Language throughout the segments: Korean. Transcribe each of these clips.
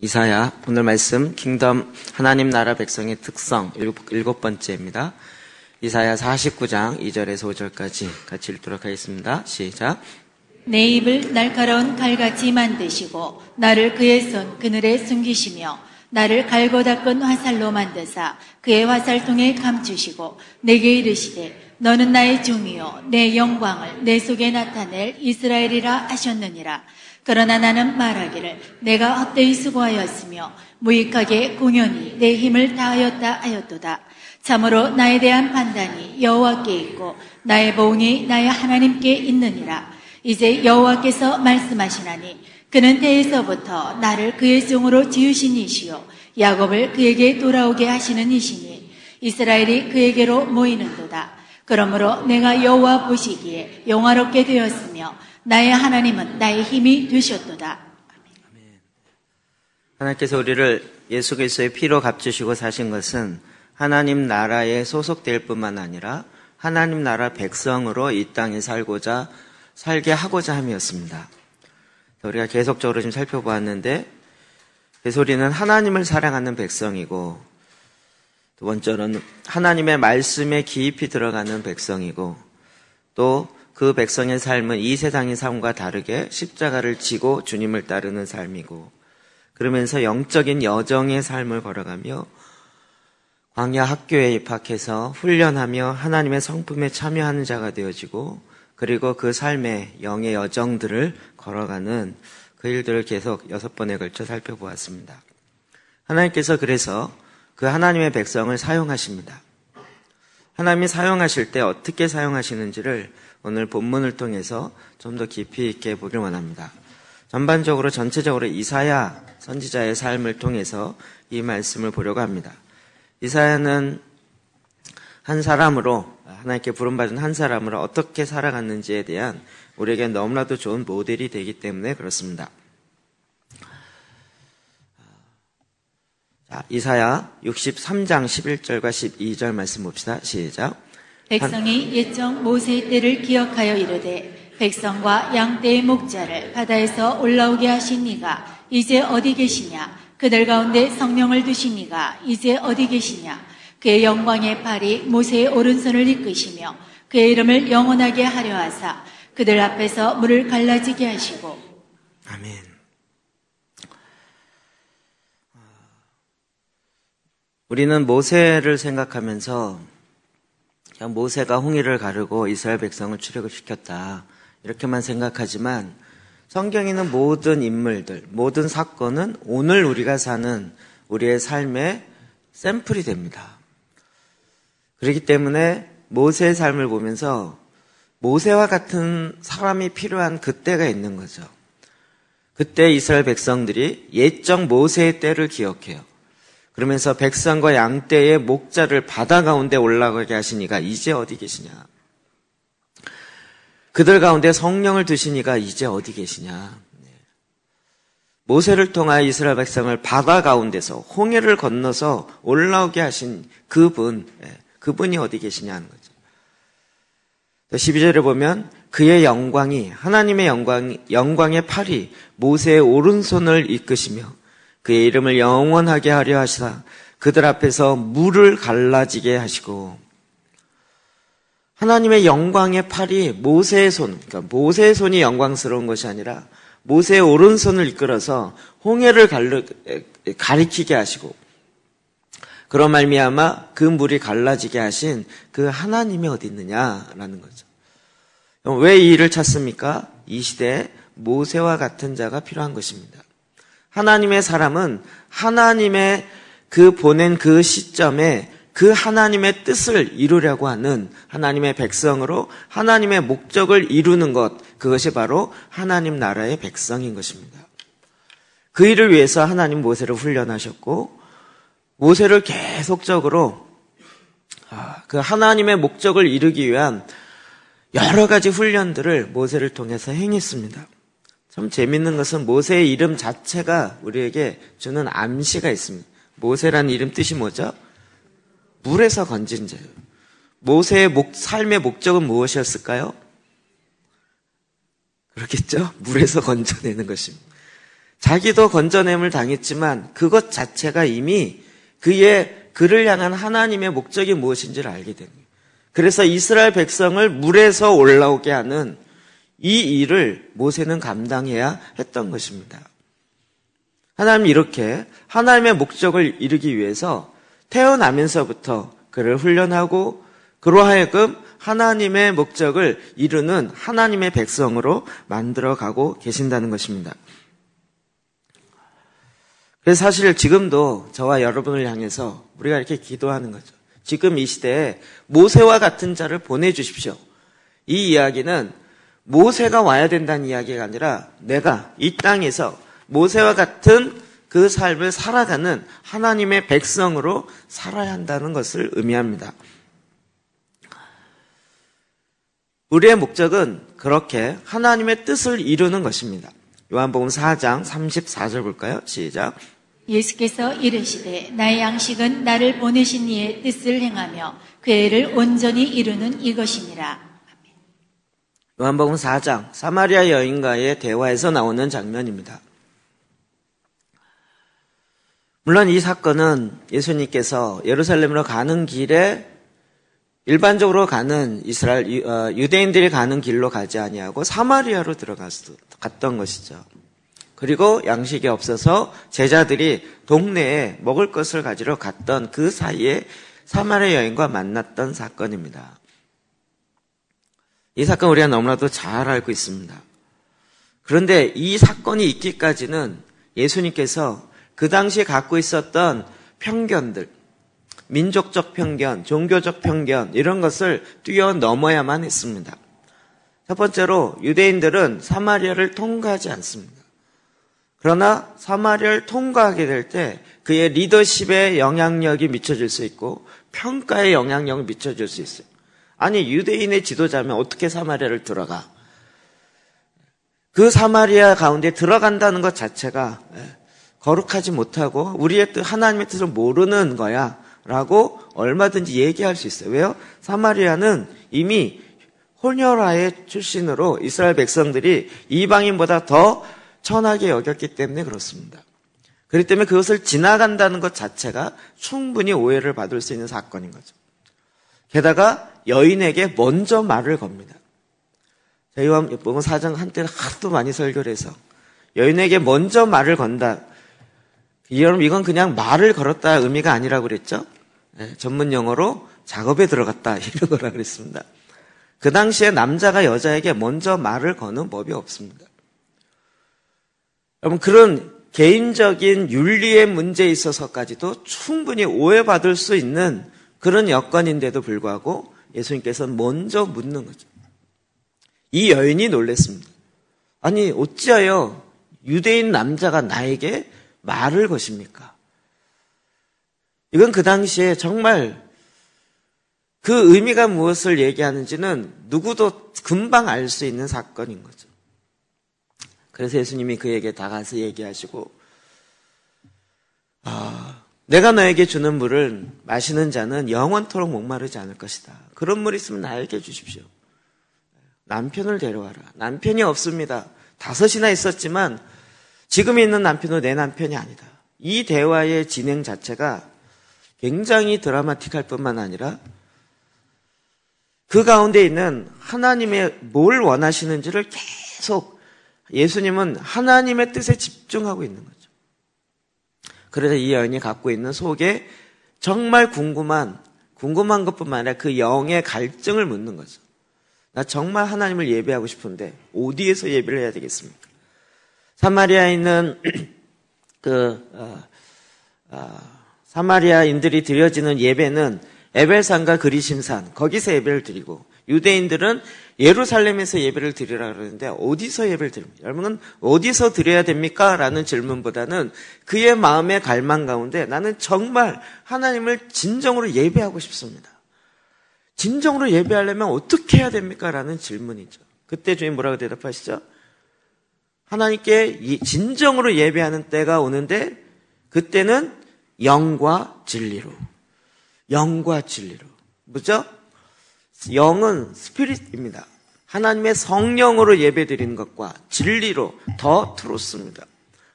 이사야, 오늘 말씀 킹덤 하나님 나라 백성의 특성 일곱 번째입니다. 이사야 49장 2절에서 5절까지 같이 읽도록 하겠습니다. 시작. 내 입을 날카로운 칼같이 만드시고 나를 그의 손 그늘에 숨기시며 나를 갈고 닦은 화살로 만드사 그의 화살통에 감추시고 내게 이르시되 너는 나의 종이요 내 영광을 내 속에 나타낼 이스라엘이라 하셨느니라. 그러나 나는 말하기를 내가 헛되이 수고하였으며 무익하게 공연히 내 힘을 다하였다 하였도다. 참으로 나에 대한 판단이 여호와께 있고 나의 보응이 나의 하나님께 있느니라. 이제 여호와께서 말씀하시나니 그는 태에서부터 나를 그의 종으로 지으신 이시요 야곱을 그에게 돌아오게 하시는 이시니 이스라엘이 그에게로 모이는도다. 그러므로 내가 여호와 보시기에 영화롭게 되었으며 나의 하나님은 나의 힘이 되셨도다. 아멘. 하나님께서 우리를 예수 그리스도의 피로 값주시고 사신 것은 하나님 나라에 소속될 뿐만 아니라 하나님 나라 백성으로 이 땅에 살게 하고자 함이었습니다. 우리가 계속적으로 지금 살펴보았는데 베소리는 하나님을 사랑하는 백성이고 두 번째로는 하나님의 말씀에 깊이 들어가는 백성이고 또 그 백성의 삶은 이 세상의 삶과 다르게 십자가를 지고 주님을 따르는 삶이고 그러면서 영적인 여정의 삶을 걸어가며 광야 학교에 입학해서 훈련하며 하나님의 성품에 참여하는 자가 되어지고 그리고 그 삶의 영의 여정들을 걸어가는 그 일들을 계속 6번에 걸쳐 살펴보았습니다. 하나님께서 그래서 그 하나님의 백성을 사용하십니다. 하나님이 사용하실 때 어떻게 사용하시는지를 오늘 본문을 통해서 좀 더 깊이 있게 보길 원합니다. 전반적으로 전체적으로 이사야 선지자의 삶을 통해서 이 말씀을 보려고 합니다. 이사야는 한 사람으로 하나님께 부름받은 한 사람으로 어떻게 살아갔는지에 대한 우리에게 너무나도 좋은 모델이 되기 때문에 그렇습니다. 자, 이사야 63장 11절과 12절 말씀 봅시다. 시작. 백성이 옛적 모세의 때를 기억하여 이르되 백성과 양떼의 목자를 바다에서 올라오게 하신 이가 이제 어디 계시냐? 그들 가운데 성령을 두신 이가 이제 어디 계시냐? 그의 영광의 팔이 모세의 오른손을 이끄시며 그의 이름을 영원하게 하려 하사 그들 앞에서 물을 갈라지게 하시고. 아멘. 우리는 모세를 생각하면서 그냥 모세가 홍해를 가르고 이스라엘 백성을 출애굽시켰다 이렇게만 생각하지만 성경에 있는 모든 인물들, 모든 사건은 오늘 우리가 사는 우리의 삶의 샘플이 됩니다. 그렇기 때문에 모세의 삶을 보면서 모세와 같은 사람이 필요한 그때가 있는 거죠. 그때 이스라엘 백성들이 옛적 모세의 때를 기억해요. 그러면서 백성과 양떼의 목자를 바다 가운데 올라가게 하시니가 이제 어디 계시냐? 그들 가운데 성령을 두시니가 이제 어디 계시냐? 모세를 통하여 이스라엘 백성을 바다 가운데서 홍해를 건너서 올라오게 하신 그분이 어디 계시냐 하는 거죠. 12절에 보면 그의 영광이 하나님의 영광의 팔이 모세의 오른손을 이끄시며 그의 이름을 영원하게 하려 하시사 그들 앞에서 물을 갈라지게 하시고 하나님의 영광의 팔이 모세의 손, 그러니까 모세의 손이 영광스러운 것이 아니라 모세의 오른손을 이끌어서 홍해를 가리키게 하시고 그런 말미암아 그 물이 갈라지게 하신 그 하나님이 어디 있느냐라는 거죠. 왜 이 일을 찾습니까? 이 시대에 모세와 같은 자가 필요한 것입니다. 하나님의 사람은 하나님의 보낸 그 시점에 그 하나님의 뜻을 이루려고 하는 하나님의 백성으로 하나님의 목적을 이루는 것, 그것이 바로 하나님 나라의 백성인 것입니다. 그 일을 위해서 하나님 모세를 훈련하셨고 모세를 계속적으로 그 하나님의 목적을 이루기 위한 여러 가지 훈련들을 모세를 통해서 행했습니다. 참 재밌는 것은 모세의 이름 자체가 우리에게 주는 암시가 있습니다. 모세라는 이름 뜻이 뭐죠? 물에서 건진 자예요. 모세의 삶의 목적은 무엇이었을까요? 그렇겠죠? 물에서 건져내는 것입니다. 자기도 건져냄을 당했지만 그것 자체가 이미 그를 향한 하나님의 목적이 무엇인지를 알게 됩니다. 그래서 이스라엘 백성을 물에서 올라오게 하는 이 일을 모세는 감당해야 했던 것입니다. 하나님이 이렇게 하나님의 목적을 이루기 위해서 태어나면서부터 그를 훈련하고 그로 하여금 하나님의 목적을 이루는 하나님의 백성으로 만들어가고 계신다는 것입니다. 그래서 사실 지금도 저와 여러분을 향해서 우리가 이렇게 기도하는 거죠. 지금 이 시대에 모세와 같은 자를 보내주십시오. 이 이야기는 모세가 와야 된다는 이야기가 아니라 내가 이 땅에서 모세와 같은 그 삶을 살아가는 하나님의 백성으로 살아야 한다는 것을 의미합니다. 우리의 목적은 그렇게 하나님의 뜻을 이루는 것입니다. 요한복음 4장 34절 볼까요? 시작. 예수께서 이르시되 나의 양식은 나를 보내신 이의 뜻을 행하며 궤를 온전히 이루는 이것이니라. 요한복음 4장 사마리아 여인과의 대화에서 나오는 장면입니다. 물론 이 사건은 예수님께서 예루살렘으로 가는 길에 일반적으로 가는 유대인들이 가는 길로 가지 아니하고 사마리아로 갔던 것이죠. 그리고 양식이 없어서 제자들이 동네에 먹을 것을 가지러 갔던 그 사이에 사마리아 여인과 만났던 사건입니다. 이 사건 우리가 너무나도 잘 알고 있습니다. 그런데 이 사건이 있기까지는 예수님께서 그 당시에 갖고 있었던 편견들, 민족적 편견, 종교적 편견 이런 것을 뛰어넘어야만 했습니다. 첫 번째로 유대인들은 사마리아를 통과하지 않습니다. 그러나 사마리아를 통과하게 될 때 그의 리더십에 영향력이 미쳐질 수 있고 평가에 영향력이 미쳐질 수 있어요. 아니 유대인의 지도자면 어떻게 사마리아를 들어가? 그 사마리아 가운데 들어간다는 것 자체가 거룩하지 못하고 우리의 뜻, 하나님의 뜻을 모르는 거야 라고 얼마든지 얘기할 수 있어요. 왜요? 사마리아는 이미 혼혈아의 출신으로 이스라엘 백성들이 이방인보다 더 천하게 여겼기 때문에 그렇습니다. 그렇기 때문에 그것을 지나간다는 것 자체가 충분히 오해를 받을 수 있는 사건인 거죠. 게다가 여인에게 먼저 말을 겁니다. 요한복음 4장 한때 하도 많이 설교를 해서 여인에게 먼저 말을 건다. 여러분 이건 그냥 말을 걸었다 의미가 아니라고 그랬죠. 전문 용어로 작업에 들어갔다 이런 거라 그랬습니다. 그 당시에 남자가 여자에게 먼저 말을 거는 법이 없습니다. 여러분 그런 개인적인 윤리의 문제에 있어서까지도 충분히 오해받을 수 있는 그런 여건인데도 불구하고 예수님께서는 먼저 묻는 거죠. 이 여인이 놀랐습니다. 아니 어찌하여 유대인 남자가 나에게 말을 것입니까? 이건 그 당시에 정말 그 의미가 무엇을 얘기하는지는 누구도 금방 알 수 있는 사건인 거죠. 그래서 예수님이 그에게 다가서 얘기하시고 내가 너에게 주는 물을 마시는 자는 영원토록 목마르지 않을 것이다. 그런 물 있으면 나에게 주십시오. 남편을 데려와라. 남편이 없습니다. 5이나 있었지만 지금 있는 남편은 내 남편이 아니다. 이 대화의 진행 자체가 굉장히 드라마틱할 뿐만 아니라 그 가운데 있는 하나님의 뭘 원하시는지를 계속 예수님은 하나님의 뜻에 집중하고 있는 거죠. 그래서 이 여인이 갖고 있는 속에 정말 궁금한 것뿐만 아니라 그 영의 갈증을 묻는 거죠. 나 정말 하나님을 예배하고 싶은데 어디에서 예배를 해야 되겠습니까? 사마리아에 있는 사마리아인들이 드려지는 예배는 에벨산과 그리심산 거기서 예배를 드리고 유대인들은 예루살렘에서 예배를 드리라 그러는데 어디서 예배를 드립니까? 여러분은 어디서 드려야 됩니까? 라는 질문보다는 그의 마음의 갈망 가운데 나는 정말 하나님을 진정으로 예배하고 싶습니다. 진정으로 예배하려면 어떻게 해야 됩니까? 라는 질문이죠. 그때 주님 뭐라고 대답하시죠? 하나님께 진정으로 예배하는 때가 오는데 그때는 영과 진리로. 뭐죠? 영은 스피릿입니다. 하나님의 성령으로 예배드리는 것과 진리로 더 트루스입니다.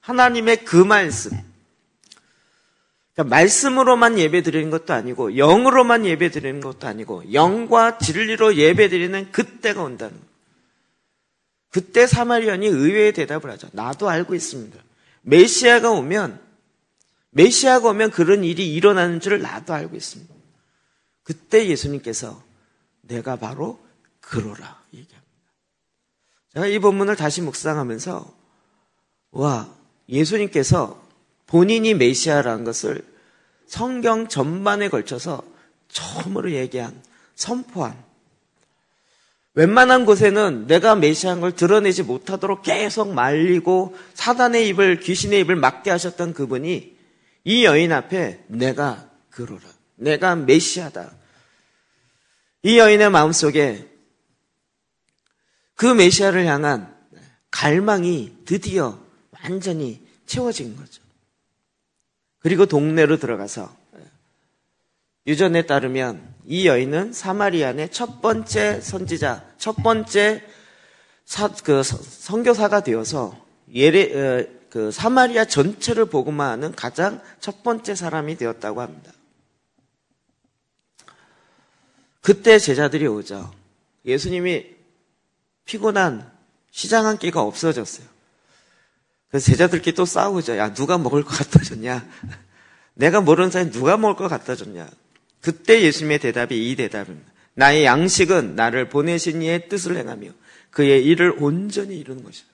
하나님의 그 말씀. 그러니까 말씀으로만 예배 드리는 것도 아니고 영으로만 예배 드리는 것도 아니고 영과 진리로 예배 드리는 그때가 온다는 거예요. 그때 사마리아인이 의외의 대답을 하죠. 나도 알고 있습니다. 메시아가 오면 그런 일이 일어나는 줄을 나도 알고 있습니다. 그때 예수님께서 내가 바로 그러라 얘기합니다. 제가 이 본문을 다시 묵상하면서 와, 예수님께서 본인이 메시아라는 것을 성경 전반에 걸쳐서 처음으로 얘기한, 선포한, 웬만한 곳에는 내가 메시아인 걸 드러내지 못하도록 계속 말리고 사단의 입을, 귀신의 입을 막게 하셨던 그분이 이 여인 앞에 내가 그러라, 내가 메시아다. 이 여인의 마음속에 그 메시아를 향한 갈망이 드디어 완전히 채워진 거죠. 그리고 동네로 들어가서 유전에 따르면 이 여인은 사마리아의 첫 번째 선지자, 첫 번째 선교사가 되어서 사마리아 전체를 복음화하는 가장 첫 번째 사람이 되었다고 합니다. 그때 제자들이 오죠. 예수님이 피곤한 시장 한 끼가 없어졌어요. 그래서 제자들끼리 또 싸우죠. 야, 누가 먹을 것 갖다 줬냐? 내가 모르는 사람이 누가 먹을 것 갖다 줬냐? 그때 예수님의 대답이 이 대답입니다. 나의 양식은 나를 보내신 이의 뜻을 행하며 그의 일을 온전히 이루는 것이다.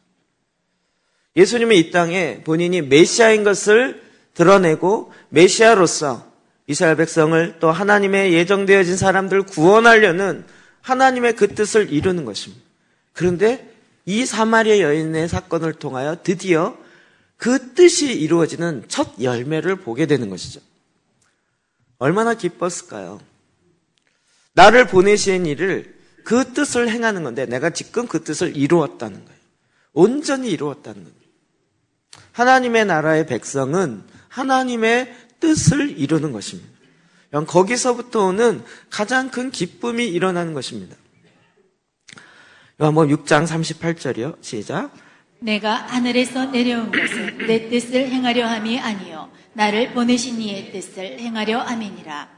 예수님은 이 땅에 본인이 메시아인 것을 드러내고 메시아로서 이스라엘 백성을 또 하나님의 예정되어진 사람들을 구원하려는 하나님의 그 뜻을 이루는 것입니다. 그런데 이 사마리아 여인의 사건을 통하여 드디어 그 뜻이 이루어지는 첫 열매를 보게 되는 것이죠. 얼마나 기뻤을까요? 나를 보내신 이를 그 뜻을 행하는 건데 내가 지금 그 뜻을 이루었다는 거예요. 온전히 이루었다는 겁니다. 하나님의 나라의 백성은 하나님의 뜻을 이루는 것입니다. 거기서부터 오는 가장 큰 기쁨이 일어나는 것입니다. 요한복음 6장 38절이요. 시작. 내가 하늘에서 내려온 것은 내 뜻을 행하려 함이 아니요 나를 보내신 이의 뜻을 행하려 함이니라.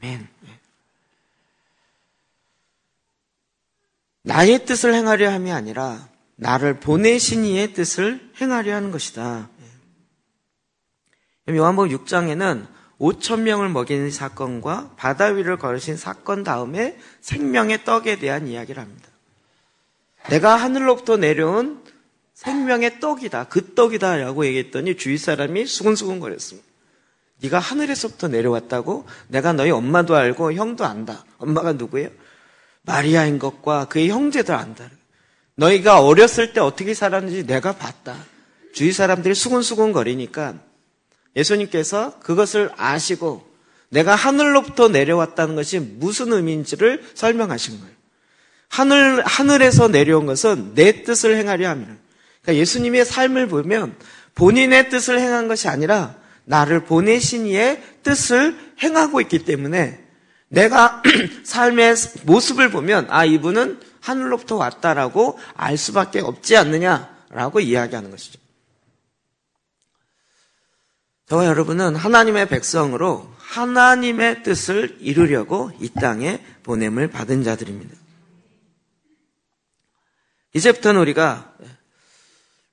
아멘. 나의 뜻을 행하려 함이 아니라 나를 보내신 이의 뜻을 행하려 하는 것이다. 요한복음 6장에는 5,000명을 먹이는 사건과 바다 위를 걸으신 사건 다음에 생명의 떡에 대한 이야기를 합니다. 내가 하늘로부터 내려온 생명의 떡이다. 그 떡이다 라고 얘기했더니 주위 사람이 수근수근 거렸습니다. 네가 하늘에서부터 내려왔다고? 내가 너희 엄마도 알고 형도 안다. 엄마가 누구예요? 마리아인 것과 그의 형제들 안다. 너희가 어렸을 때 어떻게 살았는지 내가 봤다. 주위 사람들이 수근수근 거리니까 예수님께서 그것을 아시고 내가 하늘로부터 내려왔다는 것이 무슨 의미인지를 설명하신 거예요. 하늘에서 내려온 것은 내 뜻을 행하려 함이라. 그러니까 예수님의 삶을 보면 본인의 뜻을 행한 것이 아니라 나를 보내신 이의 뜻을 행하고 있기 때문에 내가 삶의 모습을 보면 아, 이분은 하늘로부터 왔다라고 알 수밖에 없지 않느냐라고 이야기하는 것이죠. 저와 여러분은 하나님의 백성으로 하나님의 뜻을 이루려고 이 땅에 보냄을 받은 자들입니다. 이제부터는 우리가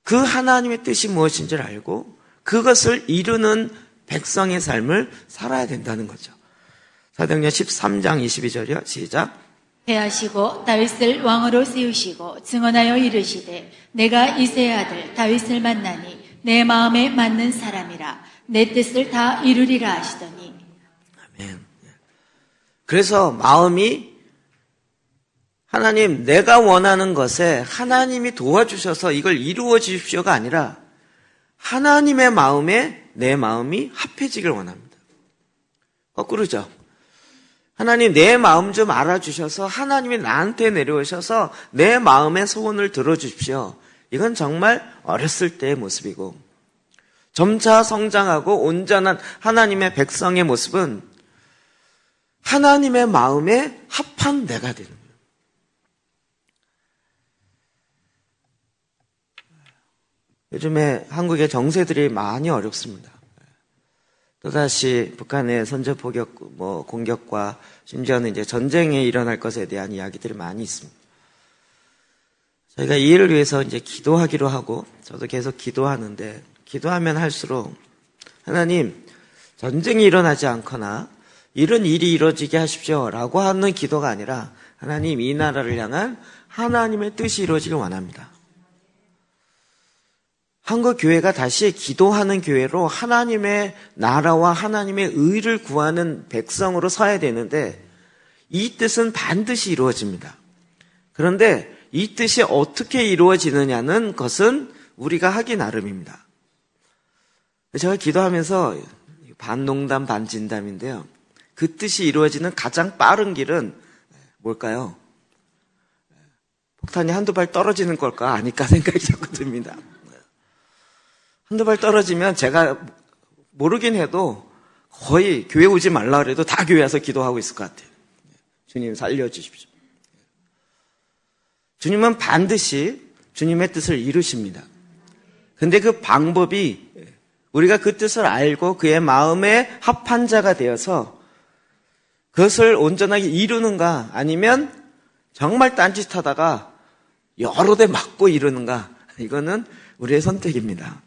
그 하나님의 뜻이 무엇인지를 알고 그것을 이루는 백성의 삶을 살아야 된다는 거죠. 사도행전 13장 22절이요. 시작. 패하시고 다윗을 왕으로 세우시고 증언하여 이르시되 내가 이새의 아들 다윗을 만나니 내 마음에 맞는 사람이라 내 뜻을 다 이루리라 하시더니. 아멘. 그래서 마음이 하나님, 내가 원하는 것에 하나님이 도와주셔서 이걸 이루어 주십시오가 아니라 하나님의 마음에 내 마음이 합해지길 원합니다. 거꾸로죠. 하나님, 내 마음 좀 알아주셔서 하나님이 나한테 내려오셔서 내 마음의 소원을 들어주십시오. 이건 정말 어렸을 때의 모습이고 점차 성장하고 온전한 하나님의 백성의 모습은 하나님의 마음에 합한 내가 되는 거예요. 요즘에 한국의 정세들이 많이 어렵습니다. 또다시 북한의 선제 포격, 공격과 심지어는 이제 전쟁이 일어날 것에 대한 이야기들이 많이 있습니다. 저희가 이 일을 위해서 이제 기도하기로 하고, 저도 계속 기도하는데, 기도하면 할수록, 하나님, 전쟁이 일어나지 않거나, 이런 일이 이루어지게 하십시오. 라고 하는 기도가 아니라, 하나님, 이 나라를 향한 하나님의 뜻이 이루어지길 원합니다. 한국 교회가 다시 기도하는 교회로 하나님의 나라와 하나님의 의를 구하는 백성으로 서야 되는데, 이 뜻은 반드시 이루어집니다. 그런데 이 뜻이 어떻게 이루어지느냐는 것은 우리가 하기 나름입니다. 제가 기도하면서 반농담 반진담인데요. 그 뜻이 이루어지는 가장 빠른 길은 뭘까요? 폭탄이 한두 발 떨어지는 걸까 아닐까 생각이 자꾸 듭니다. 한두 발 떨어지면 제가 모르긴 해도 거의 교회 오지 말라 그래도 다 교회 와서 기도하고 있을 것 같아요. 주님 살려주십시오. 주님은 반드시 주님의 뜻을 이루십니다. 근데 그 방법이 우리가 그 뜻을 알고 그의 마음에 합한 자가 되어서 그것을 온전하게 이루는가 아니면 정말 딴짓하다가 여러 대 맞고 이루는가, 이거는 우리의 선택입니다.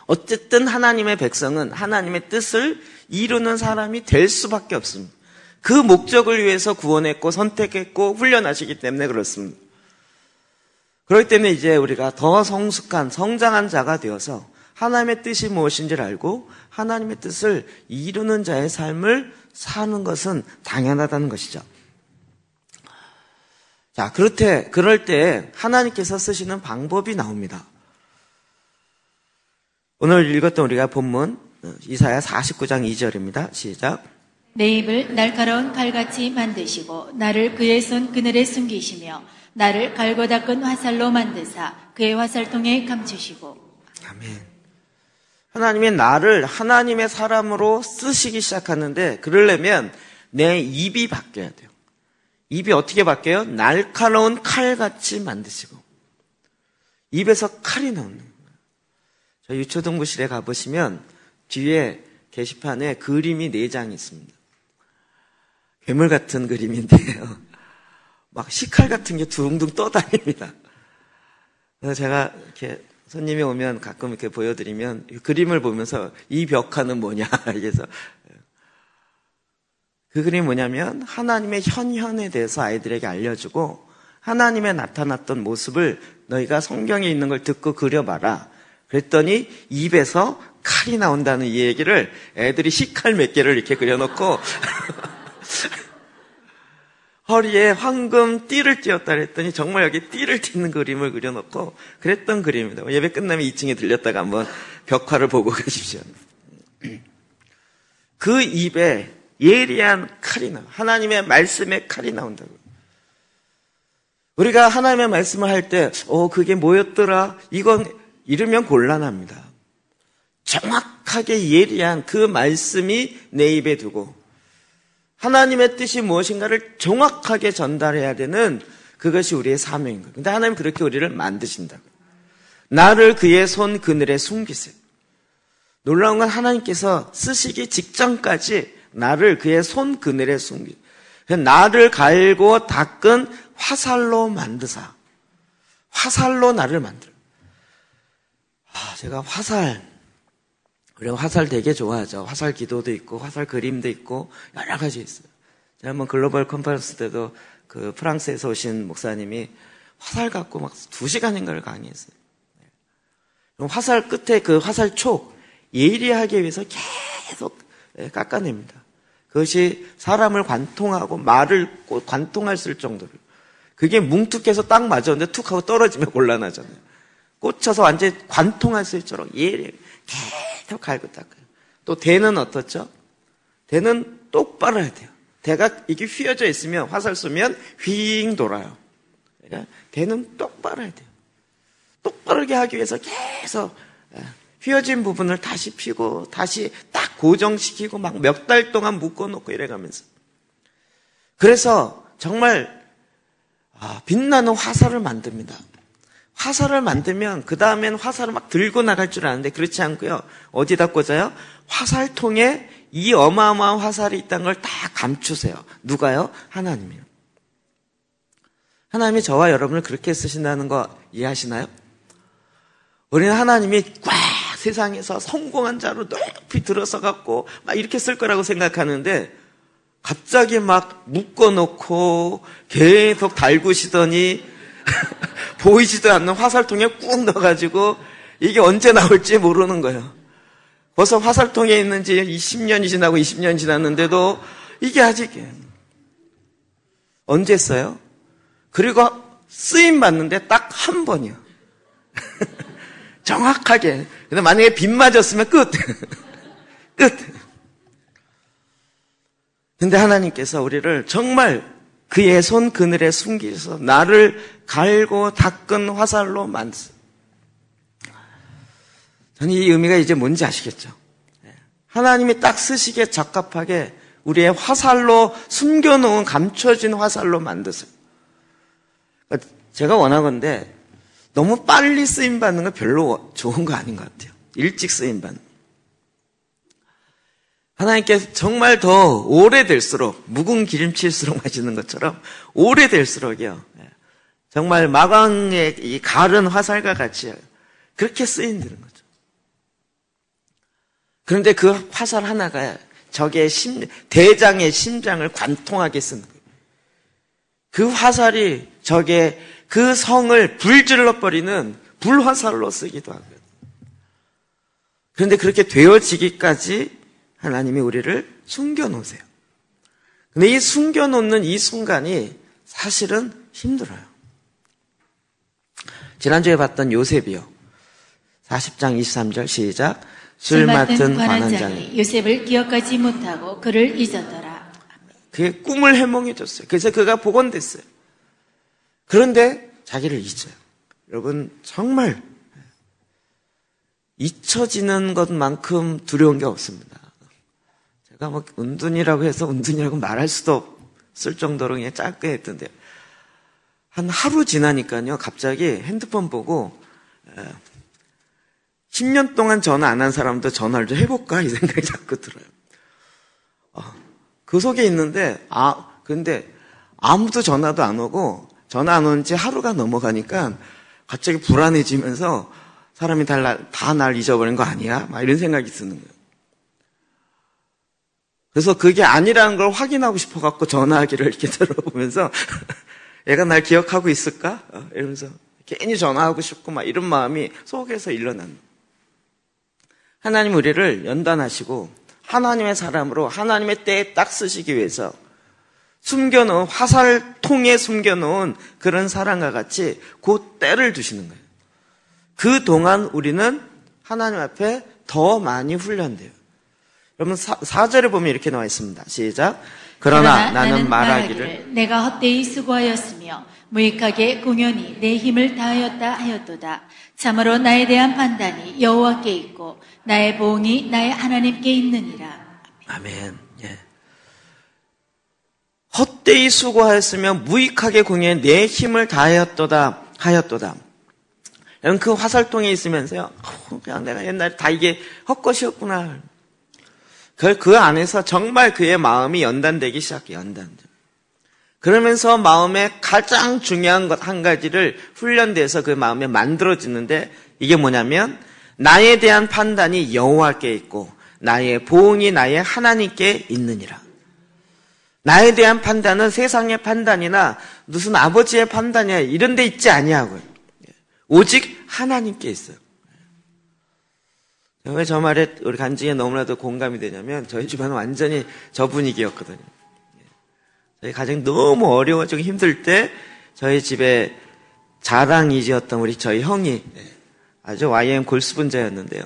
어쨌든 하나님의 백성은 하나님의 뜻을 이루는 사람이 될 수밖에 없습니다. 그 목적을 위해서 구원했고 선택했고 훈련하시기 때문에 그렇습니다. 그렇기 때문에 이제 우리가 더 성숙한 성장한 자가 되어서 하나님의 뜻이 무엇인지를 알고 하나님의 뜻을 이루는 자의 삶을 사는 것은 당연하다는 것이죠. 자, 그럴 때 하나님께서 쓰시는 방법이 나옵니다. 오늘 읽었던 우리가 본문 이사야 49장 2절입니다. 시작. 내 입을 날카로운 칼같이 만드시고 나를 그의 손 그늘에 숨기시며 나를 갈고 닦은 화살로 만드사 그의 화살통에 감추시고. 아멘. 하나님이 나를 하나님의 사람으로 쓰시기 시작하는데 그러려면 내 입이 바뀌어야 돼요. 입이 어떻게 바뀌어요? 날카로운 칼같이 만드시고 입에서 칼이 나오는 거예요. 저희 유초동부실에 가보시면 뒤에 게시판에 그림이 4장이 있습니다. 괴물 같은 그림인데요. 막 식칼 같은 게 둥둥 떠다닙니다. 그래서 제가 이렇게 손님이 오면 가끔 이렇게 보여드리면 그림을 보면서 이 벽화는 뭐냐 그래서 그 그림이 뭐냐면 하나님의 현현에 대해서 아이들에게 알려주고 하나님의 나타났던 모습을 너희가 성경에 있는 걸 듣고 그려봐라. 그랬더니 입에서 칼이 나온다는 이 얘기를 애들이 식칼 몇 개를 이렇게 그려놓고 허리에 황금 띠를 띄었다 그랬더니 정말 여기 띠를 띠는 그림을 그려놓고 그랬던 그림입니다. 예배 끝나면 2층에 들렸다가 한번 벽화를 보고 가십시오. 그 입에 예리한 칼이 나와. 하나님의 말씀에 칼이 나온다고. 우리가 하나님의 말씀을 할 때 그게 뭐였더라? 이건 이르면 곤란합니다. 정확하게 예리한 그 말씀이 내 입에 두고 하나님의 뜻이 무엇인가를 정확하게 전달해야 되는 그것이 우리의 사명인 거예요. 근데 하나님 그렇게 우리를 만드신다고요. 나를 그의 손 그늘에 숨기세요. 놀라운 건 하나님께서 쓰시기 직전까지 나를 그의 손 그늘에 숨기세요. 나를 갈고 닦은 화살로 만드사. 화살로 나를 만들어요. 제가 우리가 화살 되게 좋아하죠. 화살 기도도 있고 화살 그림도 있고 여러 가지 있어요. 제가 한번 글로벌 컨퍼런스 때도 그 프랑스에서 오신 목사님이 화살 갖고 막 2시간인가를 강의했어요. 화살 끝에 그 화살촉 예리하게 위해서 계속 깎아냅니다. 그것이 사람을 관통하고 말을 관통할 수 있을 정도로. 그게 뭉툭해서 딱 맞았는데 툭 하고 떨어지면 곤란하잖아요. 꽂혀서 완전히 관통할 수 있도록 예리하게 계속 갈고 닦아요. 또 대는 어떻죠? 대는 똑바로 해야 돼요. 대가 이게 휘어져 있으면 화살 쏘면 휘잉 돌아요. 그러니까 대는 똑바로 해야 돼요. 똑바르게 하기 위해서 계속 휘어진 부분을 다시 피고 다시 딱 고정시키고 막 몇 달 동안 묶어놓고 이래가면서 그래서 정말 빛나는 화살을 만듭니다. 화살을 만들면 그 다음엔 화살을 막 들고 나갈 줄 아는데 그렇지 않고요. 어디다 꽂아요? 화살통에 이 어마어마한 화살이 있다는 걸 다 감추세요. 누가요? 하나님이요. 하나님이 저와 여러분을 그렇게 쓰신다는 거 이해하시나요? 우리는 하나님이 꽉 세상에서 성공한 자로 높이 들어서 갖고 막 이렇게 쓸 거라고 생각하는데 갑자기 막 묶어놓고 계속 달구시더니 보이지도 않는 화살통에 꾹 넣어가지고 이게 언제 나올지 모르는 거예요. 벌써 화살통에 있는지 10년이 지나고 20년이 지났는데도 이게 아직 언제 써요? 그리고 쓰임 받는데 딱 한 번이요. 정확하게. 근데 만약에 빗 맞았으면 끝. 끝. 근데 하나님께서 우리를 정말 그의 손 그늘에 숨기셔서 나를 갈고 닦은 화살로 만드세요. 저는 이 의미가 이제 뭔지 아시겠죠? 하나님이 딱 쓰시기에 적합하게 우리의 화살로 숨겨놓은 감춰진 화살로 만드세요. 제가 원하건대 너무 빨리 쓰임받는 거 별로 좋은 거 아닌 것 같아요. 일찍 쓰임받는. 하나님께서 정말 더 오래될수록 묵은 기름칠수록 맛있는 것처럼 오래될수록이요. 정말 마광의 이 가른 화살과 같이 그렇게 쓰인다는 거죠. 그런데 그 화살 하나가 적의 대장의 심장을 관통하게 쓰는 거예요. 그 화살이 적의 그 성을 불질러버리는 불화살로 쓰기도 하고요. 그런데 그렇게 되어지기까지 하나님이 우리를 숨겨놓으세요. 근데 이 숨겨놓는 이 순간이 사실은 힘들어요. 지난주에 봤던 요셉이요. 40장 23절 시작. 술 맡은 관원장이 요셉을 기억하지 못하고 그를 잊었더라. 그게 꿈을 해몽해줬어요. 그래서 그가 복원됐어요. 그런데 자기를 잊어요. 여러분 정말 잊혀지는 것만큼 두려운 게 없습니다. 제가 뭐 은둔이라고 해서 은둔이라고 말할 수도 없을 정도로 그냥 짧게 했던데요. 한 하루 지나니까요. 갑자기 핸드폰 보고 10년 동안 전화 안 한 사람도 전화를 좀 해볼까 이 생각이 자꾸 들어요. 그 속에 있는데 근데 아무도 전화도 안 오고 전화 안 온 지 하루가 넘어가니까 갑자기 불안해지면서 사람이 다 날 잊어버린 거 아니야? 막 이런 생각이 드는 거예요. 그래서 그게 아니라는 걸 확인하고 싶어갖고 전화하기를 이렇게 들어보면서 얘가 날 기억하고 있을까? 이러면서 괜히 전화하고 싶고 막 이런 마음이 속에서 일어나는. 하나님 우리를 연단하시고 하나님의 사람으로 하나님의 때에 딱 쓰시기 위해서 숨겨놓은 화살통에 숨겨놓은 그런 사랑과 같이 그 때를 두시는 거예요. 그동안 우리는 하나님 앞에 더 많이 훈련돼요. 여러분 4절에 보면 이렇게 나와 있습니다. 시작. 그러나 나는 말하기를 내가 헛되이 수고하였으며 무익하게 공연히 내 힘을 다하였다 하였도다. 참으로 나에 대한 판단이 여호와께 있고 나의 보응이 나의 하나님께 있느니라. 아멘. 예. 헛되이 수고하였으며 무익하게 공연히 내 힘을 다하였도다 하였도다. 여러분 그 화살통에 있으면서요. 그냥 내가 옛날에 다 이게 헛것이었구나. 그 안에서 정말 그의 마음이 연단되기 시작해요. 그러면서 마음에 가장 중요한 것 한 가지를 훈련돼서 그 마음에 만들어지는데 이게 뭐냐면 나에 대한 판단이 여호와께 있고 나의 보응이 나의 하나님께 있느니라. 나에 대한 판단은 세상의 판단이나 무슨 아버지의 판단이야 이런 데 있지 아니하고요. 오직 하나님께 있어요. 왜 저 말에 우리 간증에 너무나도 공감이 되냐면 저희 집안은 완전히 저 분위기였거든요. 저희 가정이 너무 어려워지고 힘들 때 저희 집에 자랑이지였던 우리 저희 형이 아주 YM 골수분자였는데요.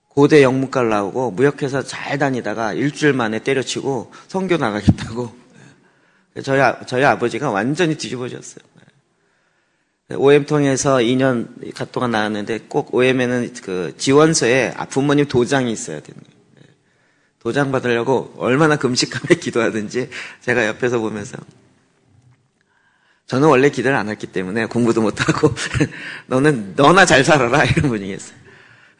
고대 영문과를 나오고 무역회사 잘 다니다가 일주일 만에 때려치고 선교 나가겠다고 저희 아버지가 완전히 뒤집어졌어요. OM 통해서 2년 동안 나왔는데 꼭 OM에는 그 지원서에 부모님 도장이 있어야 되는 거예요. 도장 받으려고 얼마나 금식하며 기도하든지 제가 옆에서 보면서 저는 원래 기도를 안 했기 때문에 공부도 못하고 너나 잘 살아라 이런 분위기였어요.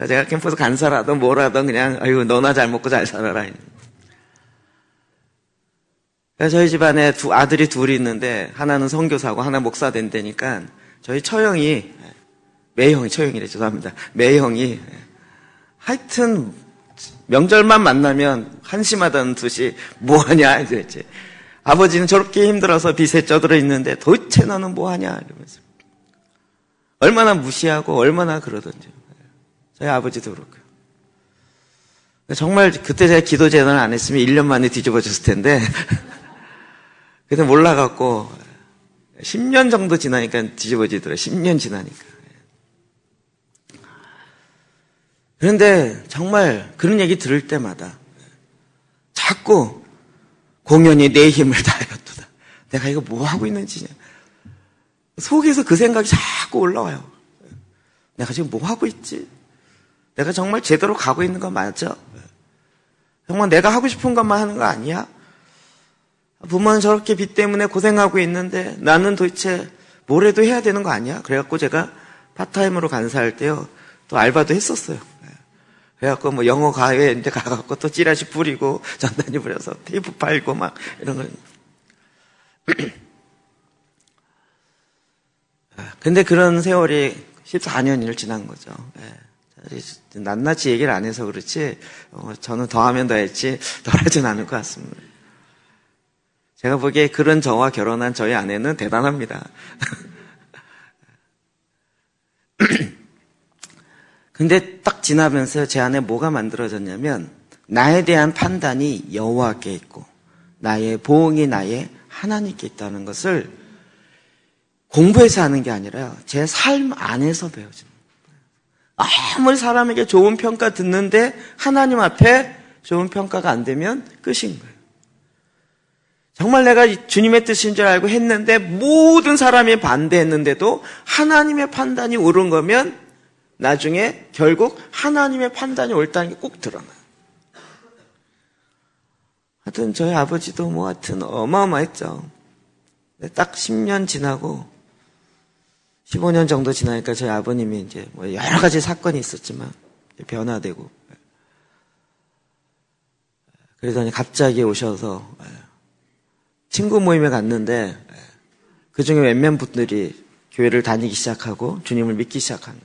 제가 캠프에서 간사라든 뭐라든 그냥 아이고 너나 잘 먹고 잘 살아라. 저희 집안에 아들이 둘이 있는데 하나는 선교사고 하나 목사 된다니까 저희 처형이래 죄송합니다. 매형이 하여튼 명절만 만나면 1시마다 2시 뭐하냐 이제 아버지는 저렇게 힘들어서 빚에 쪄들어 있는데 도대체 너는 뭐하냐 이러면서 얼마나 무시하고 얼마나 그러던지 저희 아버지도 그렇고요. 정말 그때 제가 기도 제단을 안 했으면 1년 만에 뒤집어졌을 텐데 그때 몰라갖고 10년 정도 지나니까 뒤집어지더라고요. 10년 지나니까. 그런데 정말 그런 얘기 들을 때마다 자꾸 공연히 내 힘을 다하였도다. 내가 이거 뭐 하고 있는지 속에서 그 생각이 자꾸 올라와요. 내가 지금 뭐 하고 있지? 내가 정말 제대로 가고 있는 거 맞아? 정말 내가 하고 싶은 것만 하는 거 아니야? 부모는 저렇게 빚 때문에 고생하고 있는데 나는 도대체 뭐라도 해야 되는 거 아니야? 그래갖고 제가 파타임으로 간사할 때요 또 알바도 했었어요. 그래갖고 뭐 영어 과외 이제 가갖고 또 찌라시 뿌리고 전단지 뿌려서 테이프 팔고 막 이런 거. 근데 그런 세월이 14년을 지난 거죠. 낱낱이 얘기를 안 해서 그렇지 저는 더하면 더했지 덜하진 않을 것 같습니다. 제가 보기에 그런 저와 결혼한 저희 아내는 대단합니다. 근데 딱 지나면서 제 안에 뭐가 만들어졌냐면 나에 대한 판단이 여호와께 있고 나의 보응이 나의 하나님께 있다는 것을 공부해서 하는 게 아니라 제 삶 안에서 배워집니다. 아무리 사람에게 좋은 평가 듣는데 하나님 앞에 좋은 평가가 안 되면 끝인 거예요. 정말 내가 주님의 뜻인 줄 알고 했는데 모든 사람이 반대했는데도 하나님의 판단이 옳은 거면 나중에 결국 하나님의 판단이 옳다는 게 꼭 드러나요. 하여튼 저희 아버지도 뭐 하여튼 어마어마했죠. 딱 10년 지나고 15년 정도 지나니까 저희 아버님이 이제 뭐 여러 가지 사건이 있었지만 변화되고 그러더니 갑자기 오셔서 친구 모임에 갔는데 그중에 몇몇 분들이 교회를 다니기 시작하고 주님을 믿기 시작한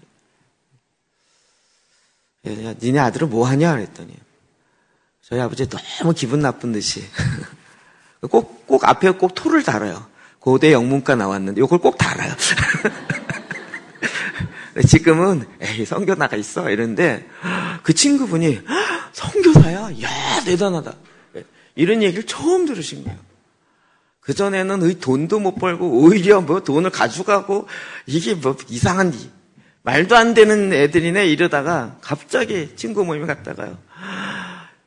거예요. 야, 니네 아들은 뭐 하냐 그랬더니 저희 아버지 너무 기분 나쁜 듯이 꼭 앞에 꼭 토를 달아요. 고대 영문과 나왔는데 이걸 꼭 달아요. 지금은 에이 선교 나가 있어 이러는데 그 친구분이 선교사야? 야 대단하다. 이런 얘기를 처음 들으신 거예요. 그전에는 돈도 못 벌고 오히려 뭐 돈을 가져가고 이게 뭐 이상한 말도 안 되는 애들이네 이러다가 갑자기 친구 모임에 갔다가요.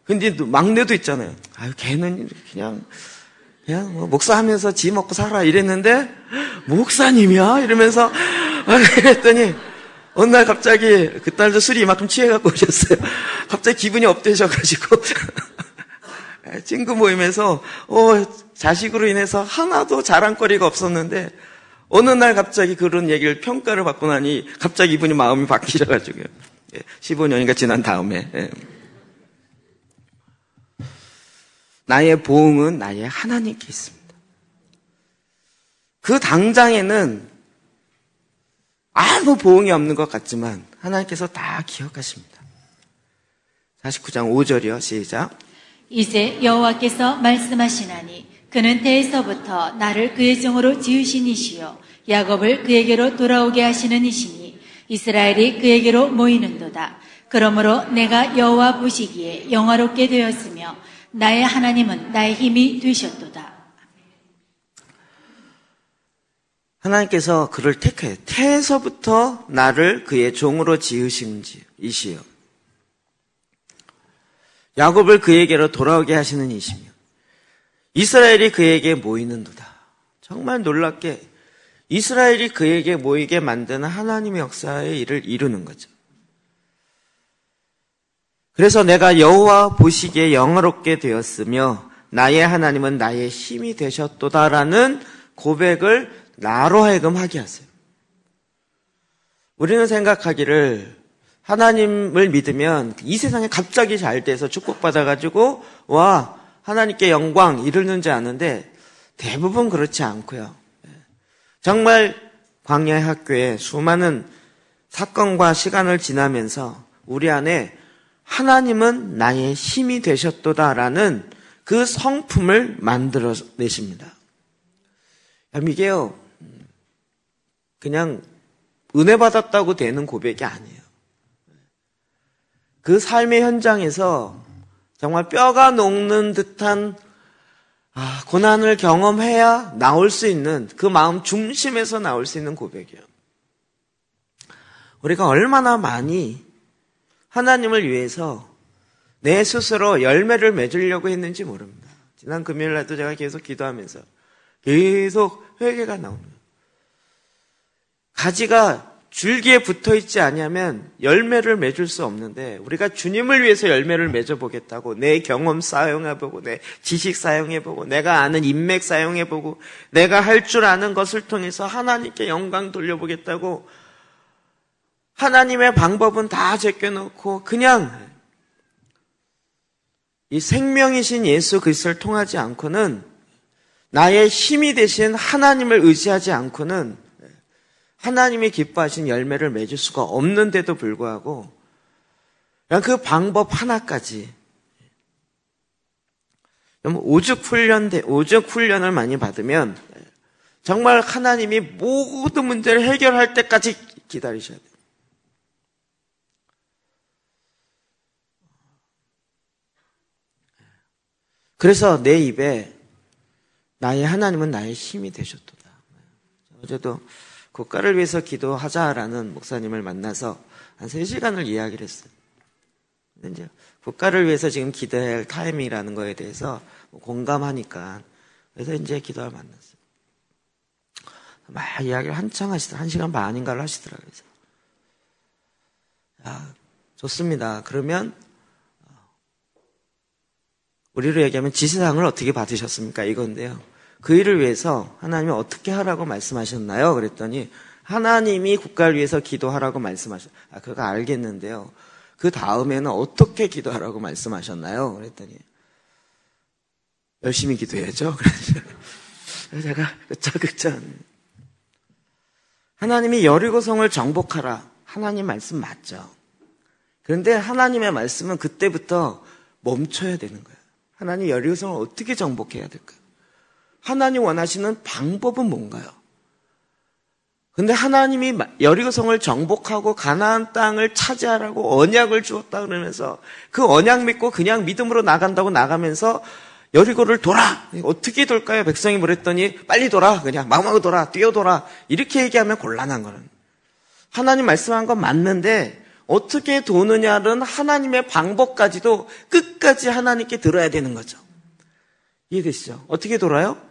근데 막내도 있잖아요. 아유 걔는 그냥 뭐 목사하면서 지 먹고 살아 이랬는데 목사님이야 이러면서 그랬더니 어느 날 갑자기 그 딸도 술이 이만큼 취해갖고 오셨어요. 갑자기 기분이 업되셔가지고 친구 모임에서 자식으로 인해서 하나도 자랑거리가 없었는데 어느 날 갑자기 그런 얘기를 평가를 받고 나니 갑자기 이분이 마음이 바뀌셔가지고요. 15년인가 지난 다음에 나의 보응은 나의 하나님께 있습니다. 그 당장에는 아무 보응이 없는 것 같지만 하나님께서 다 기억하십니다. 49장 5절이요. 시작. 이제 여호와께서 말씀하시나니 그는 태에서부터 나를 그의 종으로 지으신 이시요 야곱을 그에게로 돌아오게 하시는 이시니 이스라엘이 그에게로 모이는도다. 그러므로 내가 여호와 보시기에 영화롭게 되었으며 나의 하나님은 나의 힘이 되셨도다. 하나님께서 그를 택해 태에서부터 나를 그의 종으로 지으신 이시요 야곱을 그에게로 돌아오게 하시는 이시며 이스라엘이 그에게 모이는도다. 정말 놀랍게 이스라엘이 그에게 모이게 만드는 하나님의 역사의 일을 이루는 거죠. 그래서 내가 여호와 보시기에 영화롭게 되었으며 나의 하나님은 나의 힘이 되셨도다라는 고백을 나로 하여금 하게 하세요. 우리는 생각하기를 하나님을 믿으면 이 세상에 갑자기 잘 돼서 축복받아가지고 와 하나님께 영광 이러는 줄 아는데 대부분 그렇지 않고요. 정말 광야의 학교에 수많은 사건과 시간을 지나면서 우리 안에 하나님은 나의 힘이 되셨도다라는 그 성품을 만들어내십니다. 이게요, 그냥 은혜 받았다고 되는 고백이 아니에요. 그 삶의 현장에서 정말 뼈가 녹는 듯한 고난을 경험해야 나올 수 있는 그 마음 중심에서 나올 수 있는 고백이에요. 우리가 얼마나 많이 하나님을 위해서 내 스스로 열매를 맺으려고 했는지 모릅니다. 지난 금요일날도 제가 계속 기도하면서 계속 회개가 나옵니다. 가지가 줄기에 붙어있지 않으면 열매를 맺을 수 없는데 우리가 주님을 위해서 열매를 맺어보겠다고 내 경험 사용해보고 내 지식 사용해보고 내가 아는 인맥 사용해보고 내가 할 줄 아는 것을 통해서 하나님께 영광 돌려보겠다고 하나님의 방법은 다 제껴놓고 그냥 이 생명이신 예수 그리스도를 통하지 않고는 나의 힘이 되신 하나님을 의지하지 않고는 하나님이 기뻐하신 열매를 맺을 수가 없는데도 불구하고 그냥 그 방법 하나까지 오죽 훈련을 많이 받으면 정말 하나님이 모든 문제를 해결할 때까지 기다리셔야 돼요. 그래서 내 입에 나의 하나님은 나의 힘이 되셨도다. 어제도 국가를 위해서 기도하자라는 목사님을 만나서 한 3시간을 이야기를 했어요. 근데 이제 국가를 위해서 지금 기도해야 할 타임이라는 거에 대해서 공감하니까 그래서 이제 기도를 만났어요. 막 이야기를 한창 하시더라고요. 1시간 반인가를 하시더라고요. 그래서 좋습니다. 그러면 우리로 얘기하면 지시사항을 어떻게 받으셨습니까? 이건데요. 그 일을 위해서 하나님이 어떻게 하라고 말씀하셨나요? 그랬더니 하나님이 국가를 위해서 기도하라고 말씀하셨어요. 그거 알겠는데요. 그 다음에는 어떻게 기도하라고 말씀하셨나요? 그랬더니 열심히 기도해야죠. 그래서 제가 그쵸. 하나님이 여리고성을 정복하라. 하나님 말씀 맞죠. 그런데 하나님의 말씀은 그때부터 멈춰야 되는 거예요. 하나님 여리고성을 어떻게 정복해야 될까요? 하나님 원하시는 방법은 뭔가요? 근데 하나님이 여리고성을 정복하고 가나안 땅을 차지하라고 언약을 주었다 그러면서 그 언약 믿고 그냥 믿음으로 나간다고 나가면서 여리고를 돌아. 어떻게 돌까요? 백성이 그랬더니 빨리 돌아. 그냥 마음하고 돌아. 뛰어돌아. 이렇게 얘기하면 곤란한 거는. 하나님 말씀한 건 맞는데 어떻게 도느냐는 하나님의 방법까지도 끝까지 하나님께 들어야 되는 거죠. 이해되시죠? 어떻게 돌아요?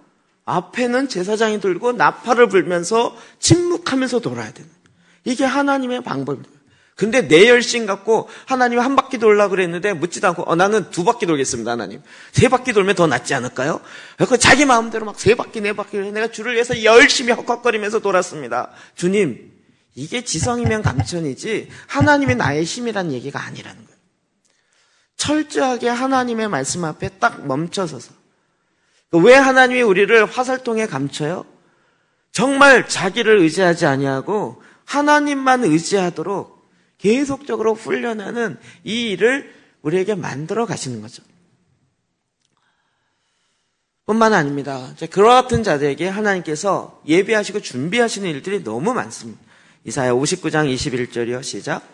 앞에는 제사장이 들고 나팔을 불면서 침묵하면서 돌아야 되는 거예요. 이게 하나님의 방법입니다. 근데 내 열심 갖고 하나님 한 바퀴 돌려고 그랬는데 묻지도 않고 나는 2바퀴 돌겠습니다. 하나님 3바퀴 돌면 더 낫지 않을까요? 그래서 자기 마음대로 막 3바퀴 4바퀴를 내가 주를 위해서 열심히 헉헉거리면서 돌았습니다. 주님, 이게 지성이면 감천이지 하나님이 나의 힘이란 얘기가 아니라는 거예요. 철저하게 하나님의 말씀 앞에 딱 멈춰서서. 왜 하나님이 우리를 화살통에 감춰요? 정말 자기를 의지하지 아니하고 하나님만 의지하도록 계속적으로 훈련하는 이 일을 우리에게 만들어 가시는 거죠. 뿐만 아닙니다. 그와 같은 자들에게 하나님께서 예비하시고 준비하시는 일들이 너무 많습니다. 이사야 59장 21절이요. 시작.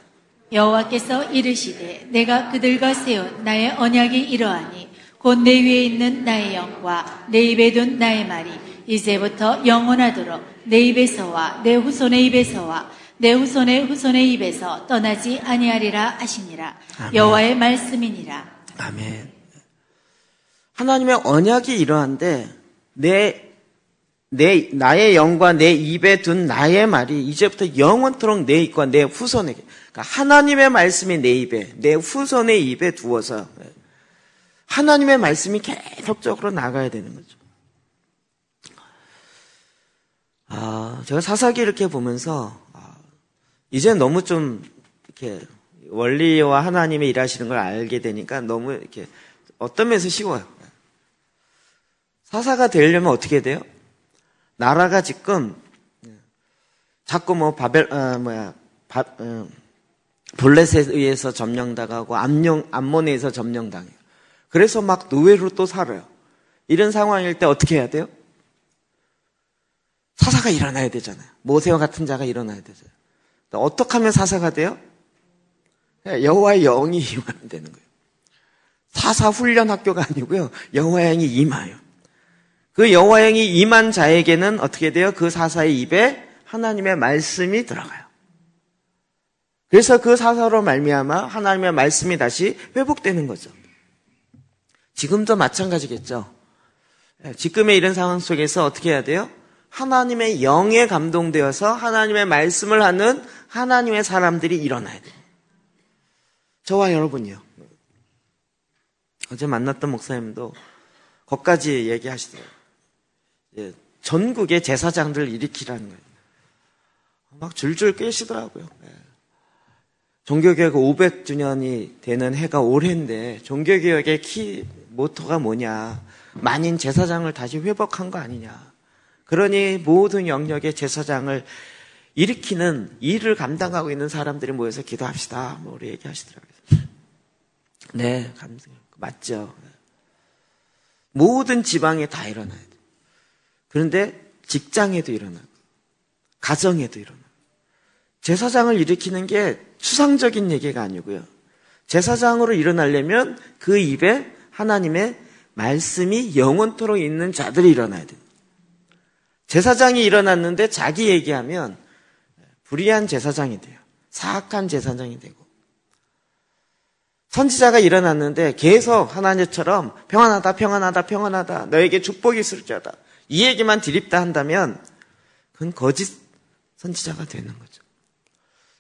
여호와께서 이르시되 내가 그들과 세운 나의 언약이 이러하니 곧 내 위에 있는 나의 영과 내 입에 둔 나의 말이 이제부터 영원하도록 내 입에서와 내 후손의 입에서와 내 후손의 후손의 입에서 떠나지 아니하리라 하시니라. 아멘. 여호와의 말씀이니라. 아멘. 하나님의 언약이 이러한데 나의 영과 내 입에 둔 나의 말이 이제부터 영원토록 내 입과 내 후손에게, 그러니까 하나님의 말씀이 내 입에, 내 후손의 입에 두어서 하나님의 말씀이 계속적으로 나가야 되는 거죠. 제가 사사기 이렇게 보면서 이제 너무 좀 이렇게 원리와 하나님의 일하시는 걸 알게 되니까 너무 이렇게 어떤 면에서 쉬워요. 사사가 되려면 어떻게 돼요? 나라가 지금 자꾸 블렛에 의해서 점령당하고 암몬에 의해서 점령당해요. 그래서 막 노예로 또 살아요. 이런 상황일 때 어떻게 해야 돼요? 사사가 일어나야 되잖아요. 모세와 같은 자가 일어나야 되잖아요. 어떻게 하면 사사가 돼요? 여호와의 영이 임하면 되는 거예요. 사사 훈련 학교가 아니고요. 여호와의 영이 임하요. 그 여호와의 영이 임한 자에게는 어떻게 돼요? 그 사사의 입에 하나님의 말씀이 들어가요. 그래서 그 사사로 말미암아 하나님의 말씀이 다시 회복되는 거죠. 지금도 마찬가지겠죠. 지금의 이런 상황 속에서 어떻게 해야 돼요? 하나님의 영에 감동되어서 하나님의 말씀을 하는 하나님의 사람들이 일어나야 돼요. 저와 여러분이요. 어제 만났던 목사님도 거기까지 얘기하시더라고요. 전국의 제사장들 일으키라는 거예요. 막 줄줄 꿰시더라고요. 종교개혁 500주년이 되는 해가 올해인데 종교개혁의 모토가 뭐냐. 만인 제사장을 다시 회복한 거 아니냐. 그러니 모든 영역의 제사장을 일으키는 일을 감당하고 있는 사람들이 모여서 기도합시다. 우리 얘기하시더라고요. 네, 맞죠. 모든 지방에 다 일어나야 돼요. 그런데 직장에도 일어나고 가정에도 일어나고 제사장을 일으키는 게 추상적인 얘기가 아니고요. 제사장으로 일어나려면 그 입에 하나님의 말씀이 영원토록 있는 자들이 일어나야 돼요. 제사장이 일어났는데 자기 얘기하면 불의한 제사장이 돼요. 사악한 제사장이 되고 선지자가 일어났는데 계속 하나님처럼 평안하다 평안하다 평안하다 너에게 축복이 있을지어다 이 얘기만 드립다 한다면 그건 거짓 선지자가 되는 거죠.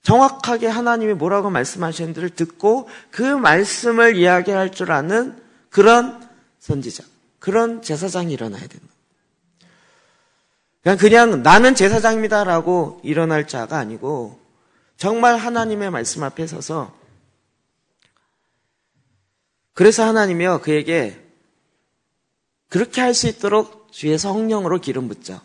정확하게 하나님이 뭐라고 말씀하시는지를 듣고 그 말씀을 이야기할 줄 아는 그런 선지자, 그런 제사장이 일어나야 된다. 그냥 나는 제사장입니다라고 일어날 자가 아니고 정말 하나님의 말씀 앞에 서서 그래서 하나님이요 그에게 그렇게 할 수 있도록 주의 성령으로 기름 붓죠.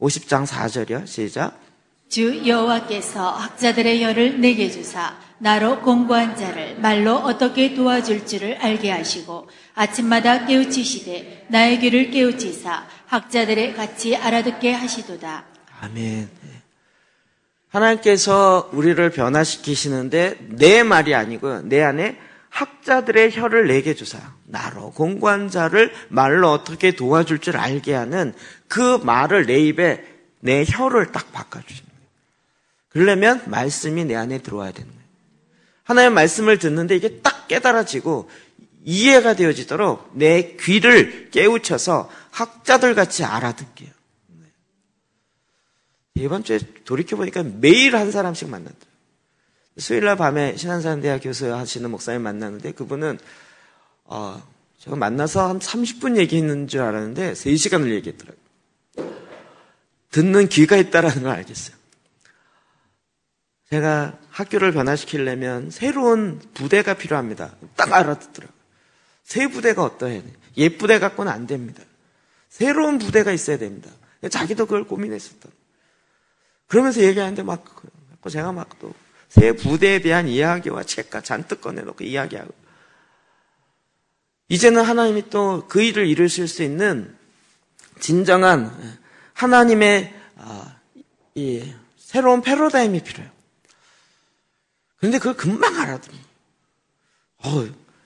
50장 4절이요. 시작. 주 여호와께서 학자들의 혀를 내게 주사 나로 공고한 자를 말로 어떻게 도와줄 줄을 알게 하시고 아침마다 깨우치시되 나의 귀를 깨우치사 학자들의 같이 알아듣게 하시도다. 아멘. 하나님께서 우리를 변화시키시는데 내 말이 아니고요. 내 안에 학자들의 혀를 내게 주사 나로 공고한 자를 말로 어떻게 도와줄 줄 알게 하는 그 말을 내 입에 내 혀를 딱 바꿔주시는 거예요. 그러려면 말씀이 내 안에 들어와야 되는 거예요. 하나님의 말씀을 듣는데 이게 딱 깨달아지고 이해가 되어지도록 내 귀를 깨우쳐서 학자들 같이 알아듣게요. 이번 주에 돌이켜보니까 매일 한 사람씩 만났더라고요. 수요일날 밤에 신한산대학 교수 하시는 목사님 만났는데 그분은 제가 만나서 한 30분 얘기했는 줄 알았는데 3시간을 얘기했더라고요. 듣는 귀가 있다라는 걸 알겠어요. 제가 학교를 변화시키려면 새로운 부대가 필요합니다. 딱 알아듣더라고요. 새 부대가 어떠해야 돼요? 옛 부대 갖고는 안 됩니다. 새로운 부대가 있어야 됩니다. 자기도 그걸 고민했었던. 그러면서 얘기하는데 제가 또 새 부대에 대한 이야기와 책과 잔뜩 꺼내놓고 이야기하고 이제는 하나님이 또 그 일을 이루실 수 있는 진정한 하나님의 이 새로운 패러다임이 필요해요. 그런데 그걸 금방 알아듣는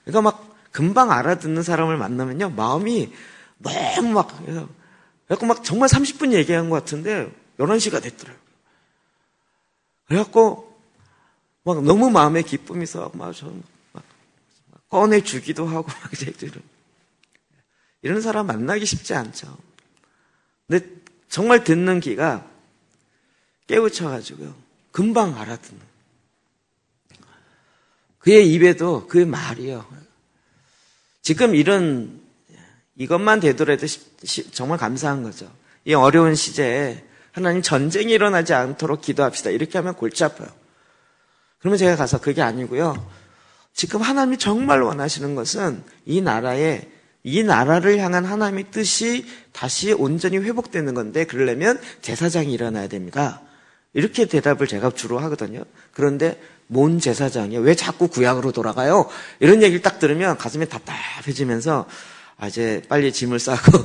그러니까 금방 알아듣는 사람을 만나면요 마음이 너무 정말 30분 얘기한 것 같은데 11시가 됐더라고요. 그래갖고 너무 마음에 기쁨이 있어 꺼내주기도 하고 이런 사람 만나기 쉽지 않죠. 근데 정말 듣는 귀가 깨우쳐가지고요 금방 알아듣는 그의 입에도 그의 말이요 지금 이것만 되더라도 정말 감사한 거죠. 이 어려운 시대에 하나님 전쟁이 일어나지 않도록 기도합시다. 이렇게 하면 골치 아파요. 그러면 제가 가서 그게 아니고요. 지금 하나님이 정말 원하시는 것은 이 나라를 향한 하나님의 뜻이 다시 온전히 회복되는 건데 그러려면 제사장이 일어나야 됩니다. 이렇게 대답을 제가 주로 하거든요. 그런데 뭔 제사장이에요? 왜 자꾸 구약으로 돌아가요? 이런 얘기를 딱 들으면 가슴이 답답해지면서 이제 빨리 짐을 싸고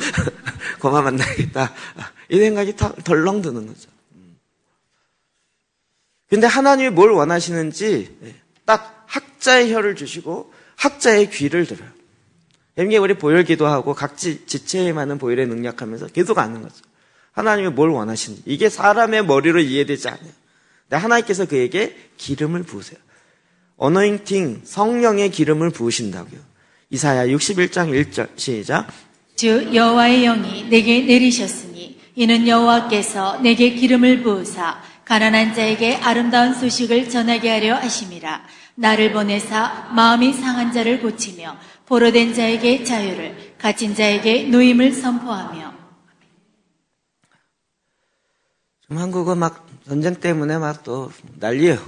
고마 만나야겠다. 이 생각이 덜렁 드는 거죠. 근데 하나님이 뭘 원하시는지 딱 학자의 혀를 주시고 학자의 귀를 들어요. 여러분, 우리 보혈 기도하고 각지 지체에 많은 보혈에 능력하면서 계속 아는 거죠. 하나님이 뭘 원하시는지. 이게 사람의 머리로 이해되지 않아요. 근데 하나님께서 그에게 기름을 부으세요. 어노인팅, 성령의 기름을 부으신다고요. 이사야 61장 1절 시작. 주 여호와의 영이 내게 내리셨으니 이는 여호와께서 내게 기름을 부으사 가난한 자에게 아름다운 소식을 전하게 하려 하심이라. 나를 보내사 마음이 상한 자를 고치며 포로된 자에게 자유를, 갇힌 자에게 노임을 선포하며. 지금 한국은 막 전쟁 때문에 막 또 난리예요.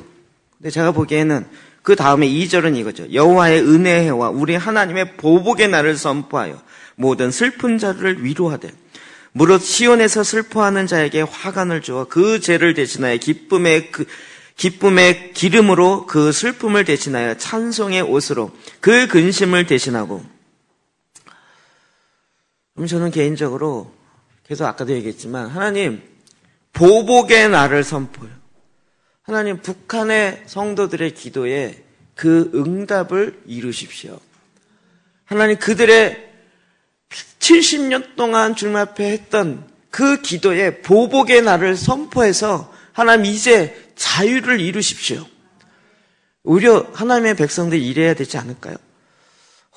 근데 제가 보기에는 그 다음에 2절은 이거죠. 여호와의 은혜와 우리 하나님의 보복의 날을 선포하여 모든 슬픈 자를 위로하되 무릇 시온에서 슬퍼하는 자에게 화관을 주어 그 죄를 대신하여 기쁨의 기름으로 그 슬픔을 대신하여 찬송의 옷으로 그 근심을 대신하고. 그럼 저는 개인적으로 계속 아까도 얘기했지만 하나님 보복의 날을 선포해요. 하나님 북한의 성도들의 기도에 그 응답을 이루십시오. 하나님 그들의 70년 동안 주님 앞에 했던 그 기도에 보복의 날을 선포해서 하나님 이제 자유를 이루십시오. 오히려 하나님의 백성들이 이래야 되지 않을까요?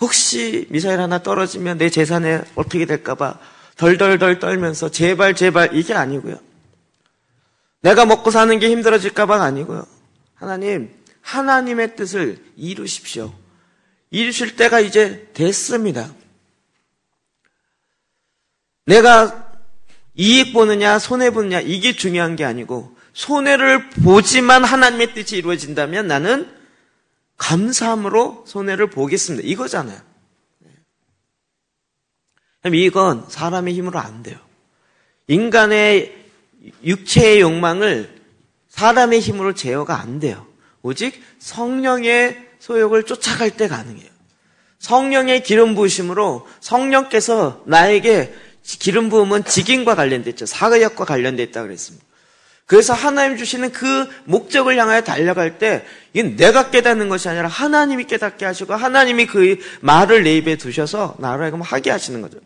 혹시 미사일 하나 떨어지면 내 재산에 어떻게 될까 봐 덜덜덜 떨면서 제발 이게 아니고요. 내가 먹고 사는 게 힘들어질까 봐가 아니고요. 하나님의 뜻을 이루십시오. 이루실 때가 이제 됐습니다. 내가 이익 보느냐 손해 보느냐 이게 중요한 게 아니고 손해를 보지만 하나님의 뜻이 이루어진다면 나는 감사함으로 손해를 보겠습니다. 이거잖아요. 이건 사람의 힘으로 안 돼요. 인간의 육체의 욕망을 사람의 힘으로 제어가 안 돼요. 오직 성령의 소욕을 쫓아갈 때 가능해요. 성령의 기름 부으심으로 성령께서 나에게 기름 부음은 직임과 관련됐죠. 사역과 관련됐다고 그랬습니다. 그래서 하나님 주시는 그 목적을 향하여 달려갈 때 이건 내가 깨닫는 것이 아니라 하나님이 깨닫게 하시고 하나님이 그 말을 내 입에 두셔서 나로 하여금 하게 하시는 거죠.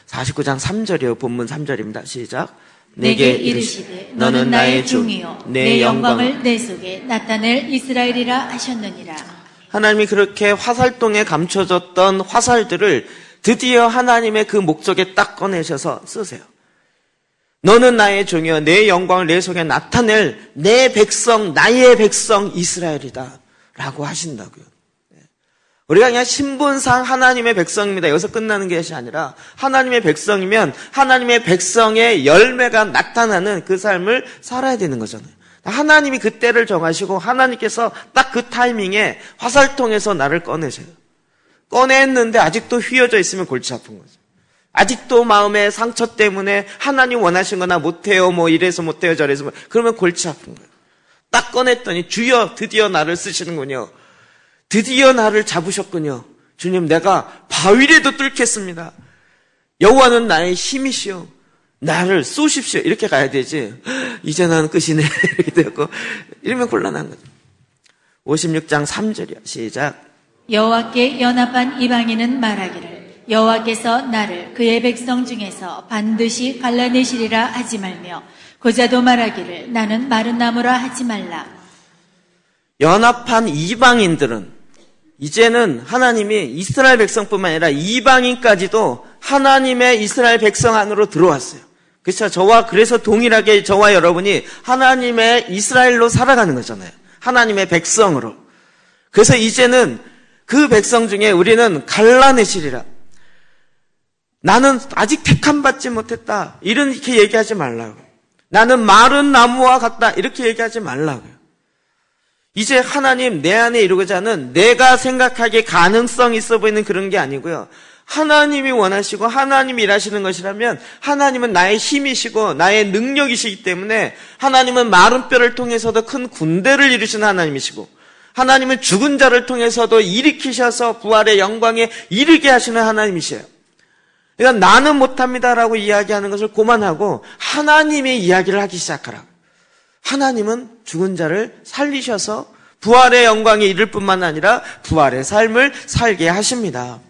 49장 3절이요. 본문 3절입니다. 시작. 내게 이르시되 너는 나의 종이요 내 영광을 내 속에 나타낼 이스라엘이라 하셨느니라. 하나님이 그렇게 화살동에 감춰졌던 화살들을 드디어 하나님의 그 목적에 딱 꺼내셔서 쓰세요. 너는 나의 종이요 내 영광을 내 속에 나타낼 내 백성 나의 백성 이스라엘이다 라고 하신다고요. 우리가 그냥 신분상 하나님의 백성입니다. 여기서 끝나는 것이 아니라 하나님의 백성이면 하나님의 백성의 열매가 나타나는 그 삶을 살아야 되는 거잖아요. 하나님이 그 때를 정하시고 하나님께서 딱 그 타이밍에 화살통에서 나를 꺼내세요. 꺼냈는데 아직도 휘어져 있으면 골치 아픈 거죠. 아직도 마음의 상처 때문에 하나님 원하신 거나 못해요, 뭐 이래서 못해요, 저래서 뭐 그러면 골치 아픈 거예요. 딱 꺼냈더니 주여 드디어 나를 쓰시는군요. 드디어 나를 잡으셨군요. 주님, 내가 바위라도 뚫겠습니다. 여호와는 나의 힘이시오. 나를 쏘십시오. 이렇게 가야 되지. 이제 나는 끝이네. 이렇게 되고 이러면 곤란한 거죠. 56장 3절이요. 시작. 여호와께 연합한 이방인은 말하기를 여호와께서 나를 그의 백성 중에서 반드시 갈라내시리라 하지 말며 고자도 말하기를 나는 마른 나무라 하지 말라. 연합한 이방인들은 이제는 하나님이 이스라엘 백성뿐만 아니라 이방인까지도 하나님의 이스라엘 백성 안으로 들어왔어요. 그래서 동일하게 저와 여러분이 하나님의 이스라엘로 살아가는 거잖아요. 하나님의 백성으로. 그래서 이제는 그 백성 중에 우리는 갈라내시리라. 나는 아직 택함받지 못했다. 이렇게 얘기하지 말라고요. 나는 마른 나무와 같다. 이렇게 얘기하지 말라고요. 이제 하나님 내 안에 이루고자 하는 내가 생각하기에 가능성 있어 보이는 그런 게 아니고요. 하나님이 원하시고 하나님이 일하시는 것이라면 하나님은 나의 힘이시고 나의 능력이시기 때문에 하나님은 마른 뼈를 통해서도 큰 군대를 이루시는 하나님이시고 하나님은 죽은 자를 통해서도 일으키셔서 부활의 영광에 이르게 하시는 하나님이세요. 그러니까 나는 못합니다라고 이야기하는 것을 고만하고 하나님의 이야기를 하기 시작하라고. 하나님은 죽은 자를 살리셔서 부활의 영광에 이를 뿐만 아니라 부활의 삶을 살게 하십니다.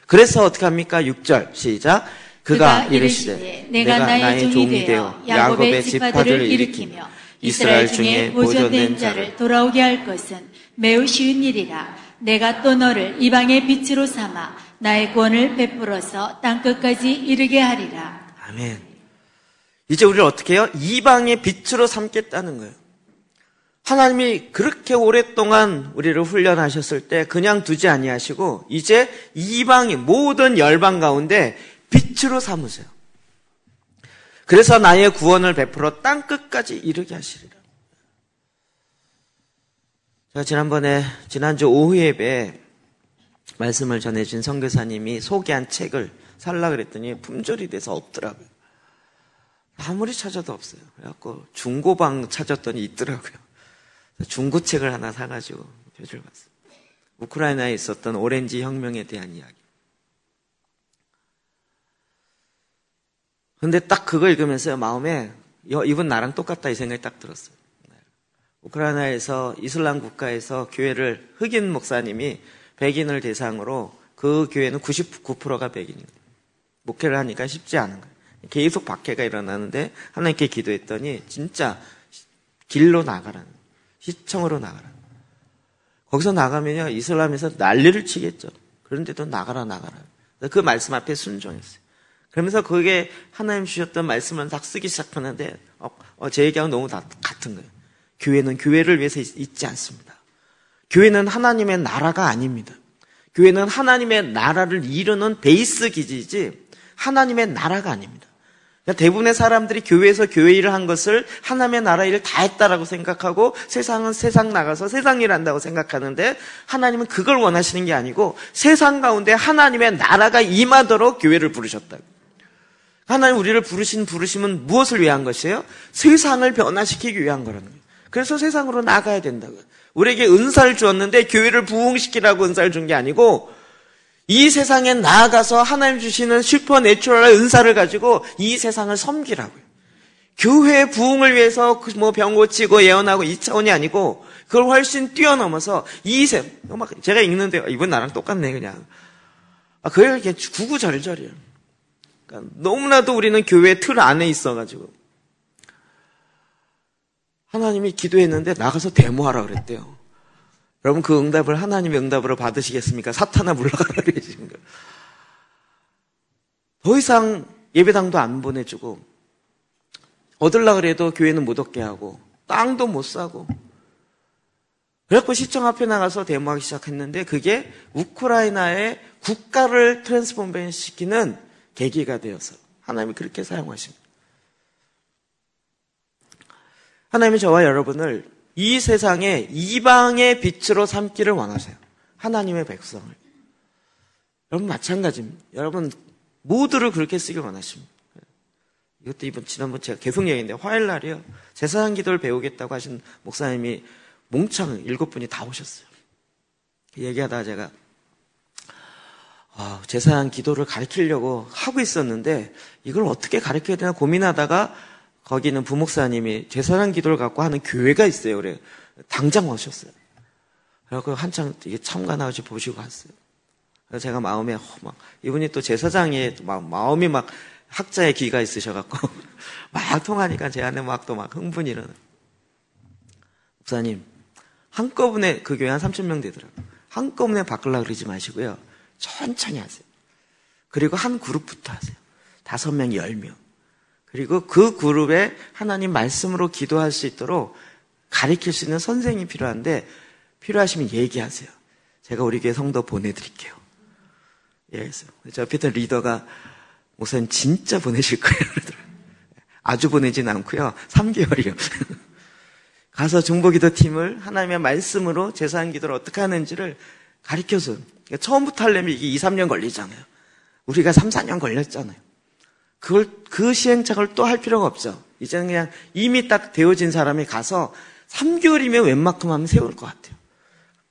그래서 어떻게 합니까? 6절 시작. 그가 이르시되 내가 나의 종이 되어 야곱의 지파들을 일으키며 이스라엘 중에 보존된 자를 돌아오게 할 것은 매우 쉬운 일이라. 내가 또 너를 이방의 빛으로 삼아 나의 구원을 베풀어서 땅끝까지 이르게 하리라. 아멘. 이제 우리를 어떻게 해요? 이방의 빛으로 삼겠다는 거예요. 하나님이 그렇게 오랫동안 우리를 훈련하셨을 때 그냥 두지 아니하시고 이제 이방의 모든 열방 가운데 빛으로 삼으세요. 그래서 나의 구원을 베풀어 땅끝까지 이르게 하시리라. 제가 지난주 오후 예배에 말씀을 전해준 선교사님이 소개한 책을 살라 그랬더니 품절이 돼서 없더라고요. 아무리 찾아도 없어요. 그래갖고 중고방 찾았더니 있더라고요. 중고책을 하나 사가지고 표지를 봤어요. 우크라이나에 있었던 오렌지 혁명에 대한 이야기. 근데 딱 그거 읽으면서 마음에 이분 나랑 똑같다 이 생각이 딱 들었어요. 우크라이나에서 이슬람 국가에서 교회를 흑인 목사님이 백인을 대상으로 그 교회는 99%가 백인이에요. 목회를 하니까 쉽지 않은 거예요. 계속 박해가 일어나는데 하나님께 기도했더니 진짜 길로 나가라는 거예요. 시청으로 나가라. 거기서 나가면요 이슬람에서 난리를 치겠죠. 그런데도 나가라. 그 말씀 앞에 순종했어요. 그러면서 그게 하나님 주셨던 말씀을 딱 쓰기 시작하는데 제 얘기하고 너무 다 같은 거예요. 교회는 교회를 위해서 있지 않습니다. 교회는 하나님의 나라가 아닙니다. 교회는 하나님의 나라를 이루는 베이스 기지이지 하나님의 나라가 아닙니다. 대부분의 사람들이 교회에서 교회 일을 한 것을 하나님의 나라 일을 다 했다라고 생각하고 세상은 세상 나가서 세상 일 한다고 생각하는데 하나님은 그걸 원하시는 게 아니고 세상 가운데 하나님의 나라가 임하도록 교회를 부르셨다고. 하나님 우리를 부르심은 무엇을 위한 것이에요? 세상을 변화시키기 위한 거라는 거예요. 그래서 세상으로 나가야 된다고요. 우리에게 은사를 주었는데 교회를 부흥시키라고 은사를 준 게 아니고 이 세상에 나아가서 하나님 주시는 슈퍼내추럴한 은사를 가지고 이 세상을 섬기라고요. 교회 부흥을 위해서 병 고치고 예언하고 이 차원이 아니고 그걸 훨씬 뛰어넘어서 제가 읽는데 이번 나랑 똑같네 그냥. 그게 이렇게 구구절절이에요. 그러니까 너무나도 우리는 교회 틀 안에 있어가지고 하나님이 기도했는데 나가서 데모하라 그랬대요. 여러분 그 응답을 하나님의 응답으로 받으시겠습니까? 사탄아 물러가라 그러시는 거예요. 더 이상 예배당도 안 보내주고 얻으려고 그래도 교회는 못 얻게 하고 땅도 못 사고 그래갖고 시청 앞에 나가서 데모하기 시작했는데 그게 우크라이나의 국가를 트랜스포메이션 시키는 계기가 되어서 하나님이 그렇게 사용하십니다. 하나님이 저와 여러분을 이 세상에 이방의 빛으로 삼기를 원하세요. 하나님의 백성을. 여러분 마찬가지입니다. 여러분 모두를 그렇게 쓰길 원하십니다. 이것도 지난번 제가 계속 얘기했는데 화요일 날이요. 제사장 기도를 배우겠다고 하신 목사님이 몽창 7분이 다 오셨어요. 얘기하다가 제가 제사장 기도를 가르치려고 하고 있었는데 이걸 어떻게 가르쳐야 되나 고민하다가 거기는 부목사님이 제사장 기도를 갖고 하는 교회가 있어요. 그래 당장 오셨어요. 그래서 한창 이게 참관하고 보시고 갔어요. 그래서 제가 마음에 이분이 또 제사장의 마음이 막 학자의 귀가 있으셔갖고 막 통하니까 제 안에 또 흥분이 일어나요. 목사님 한꺼번에 그 교회 한 3,000명 되더라고요. 한꺼번에 바꾸려고 그러지 마시고요. 천천히 하세요. 그리고 한 그룹부터 하세요. 5명, 10명. 그리고 그 그룹에 하나님 말씀으로 기도할 수 있도록 가르칠 수 있는 선생님이 필요한데 필요하시면 얘기하세요. 제가 우리 교회 성도 보내드릴게요. 이랬어요. 저 옆에 있던 리더가 목사님 진짜 보내실 거예요. 그러더라고요. 아주 보내진 않고요. 3개월이요. 가서 중보기도 팀을 하나님의 말씀으로 제사한 기도를 어떻게 하는지를 가르쳐줘요. 그러니까 처음부터 하려면 이게 2, 3년 걸리잖아요. 우리가 3, 4년 걸렸잖아요. 그 시행착오를 또 할 필요가 없죠. 이제는 그냥 이미 딱 되어진 사람이 가서 3개월이면 웬만큼 하면 세울 것 같아요.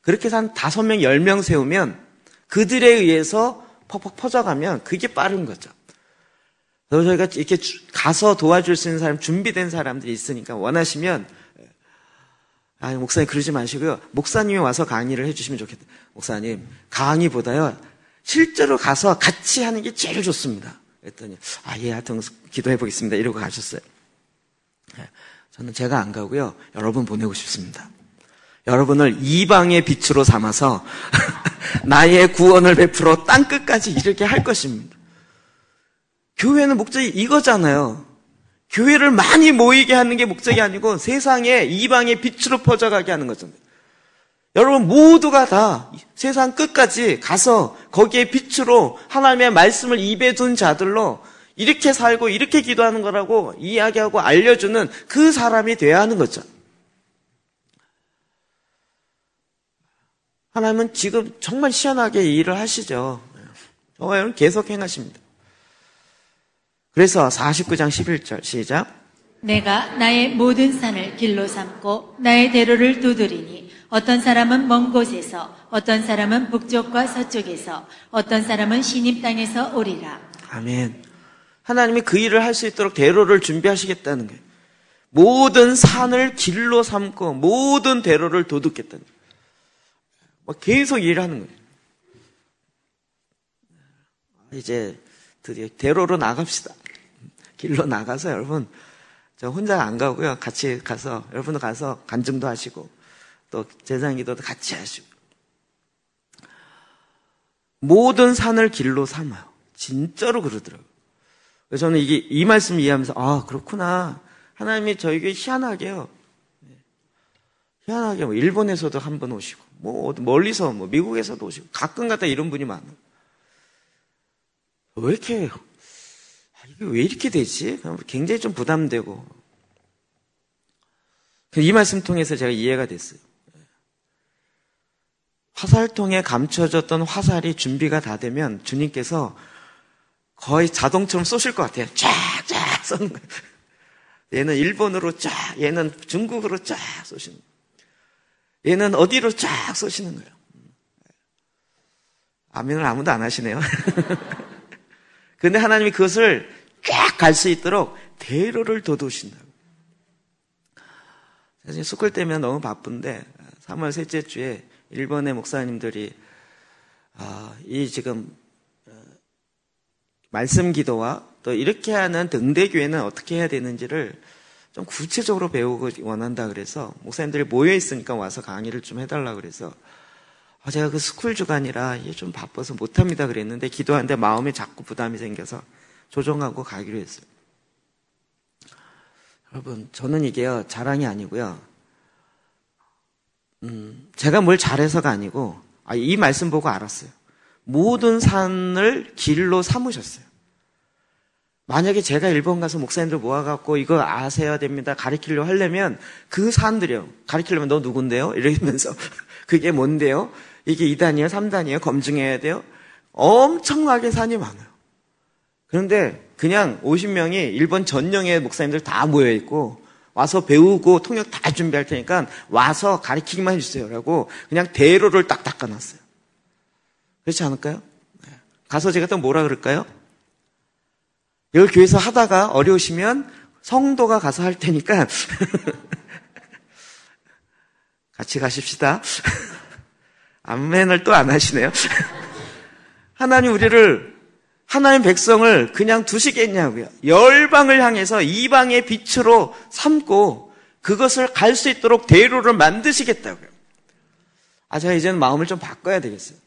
그렇게 해서 한 5명, 10명 세우면 그들에 의해서 퍽퍽 퍼져가면 그게 빠른 거죠. 그래서 저희가 이렇게 가서 도와줄 수 있는 사람, 준비된 사람들이 있으니까 원하시면, 목사님 그러지 마시고요. 목사님이 와서 강의를 해주시면 좋겠다. 목사님, 강의보다요, 실제로 가서 같이 하는 게 제일 좋습니다. 그랬더니, 예, 하여튼 기도해 보겠습니다. 이러고 가셨어요. 저는 제가 안 가고요. 여러분 보내고 싶습니다. 여러분을 이방의 빛으로 삼아서 나의 구원을 베풀어 땅끝까지 이르게 할 것입니다. 교회는 목적이 이거잖아요. 교회를 많이 모이게 하는 게 목적이 아니고 세상에 이방의 빛으로 퍼져가게 하는 거잖아요. 여러분 모두가 다 세상 끝까지 가서 거기에 빛으로 하나님의 말씀을 입에 둔 자들로 이렇게 살고 이렇게 기도하는 거라고 이야기하고 알려주는 그 사람이 돼야 하는 거죠. 하나님은 지금 정말 시원하게 일을 하시죠. 정말 계속 행하십니다. 그래서 49장 11절 시작. 내가 나의 모든 산을 길로 삼고 나의 대로를 두드리니 어떤 사람은 먼 곳에서 어떤 사람은 북쪽과 서쪽에서 어떤 사람은 시님 땅에서 오리라. 아멘. 하나님이 그 일을 할 수 있도록 대로를 준비하시겠다는 거예요. 모든 산을 길로 삼고 모든 대로를 도둑겠다는 거예요. 계속 일하는 거예요. 이제 드디어 대로로 나갑시다. 길로 나가서 여러분, 저 혼자 안 가고요. 같이 가서, 여러분도 가서 간증도 하시고, 또 제사기도도 같이 하시고. 모든 산을 길로 삼아요. 진짜로 그러더라고요. 그래서 저는 이 말씀 이해하면서, 그렇구나. 하나님이 저에게 희한하게요. 희한하게 일본에서도 한 번 오시고, 멀리서 미국에서도 오시고, 가끔가다 이런 분이 많아요. 이게 왜 이렇게 되지? 굉장히 좀 부담되고. 이 말씀 통해서 제가 이해가 됐어요. 화살통에 감춰졌던 화살이 준비가 다 되면 주님께서 거의 자동처럼 쏘실 것 같아요. 쫙쫙 쏘는 거예요. 얘는 일본으로 쫙, 얘는 중국으로 쫙 쏘시는 거예요. 얘는 어디로 쫙 쏘시는 거예요. 아멘을 아무도 안 하시네요. 근데 하나님이 그것을 쫙 갈 수 있도록 대로를 돋우신다고. 사실 수쿨 때면 너무 바쁜데 3월 셋째 주에 일본의 목사님들이 이 지금 말씀 기도와 또 이렇게 하는 등대교회는 어떻게 해야 되는지를 좀 구체적으로 배우고 원한다 그래서 목사님들이 모여 있으니까 와서 강의를 좀 해달라 그래서 제가 그 스쿨 주간이라 이게 좀 바빠서 못합니다 그랬는데 기도하는데 마음에 자꾸 부담이 생겨서 조정하고 가기로 했어요. 여러분, 저는 이게요 자랑이 아니고요. 제가 뭘 잘해서가 아니고 이 말씀 보고 알았어요. 모든 산을 길로 삼으셨어요. 만약에 제가 일본 가서 목사님들 모아갖고 이거 아셔야 됩니다 가르치려고 하려면 그 산들이요. 가르치려면 너 누군데요? 이러면서 그게 뭔데요? 이게 2단이에요? 3단이에요? 검증해야 돼요? 엄청나게 산이 많아요. 그런데 그냥 50명이 일본 전령의 목사님들 다 모여있고 와서 배우고 통역 다 준비할 테니까 와서 가르치기만 해주세요 라고 그냥 대로를 딱 닦아놨어요. 그렇지 않을까요? 가서 제가 또 뭐라 그럴까요? 여기 교회에서 하다가 어려우시면 성도가 가서 할 테니까 같이 가십시다. 아멘을 또 안 하시네요. 하나님 하나님 백성을 그냥 두시겠냐고요. 열방을 향해서 이방의 빛으로 삼고 그것을 갈 수 있도록 대로를 만드시겠다고요. 제가 이제는 마음을 좀 바꿔야 되겠어요.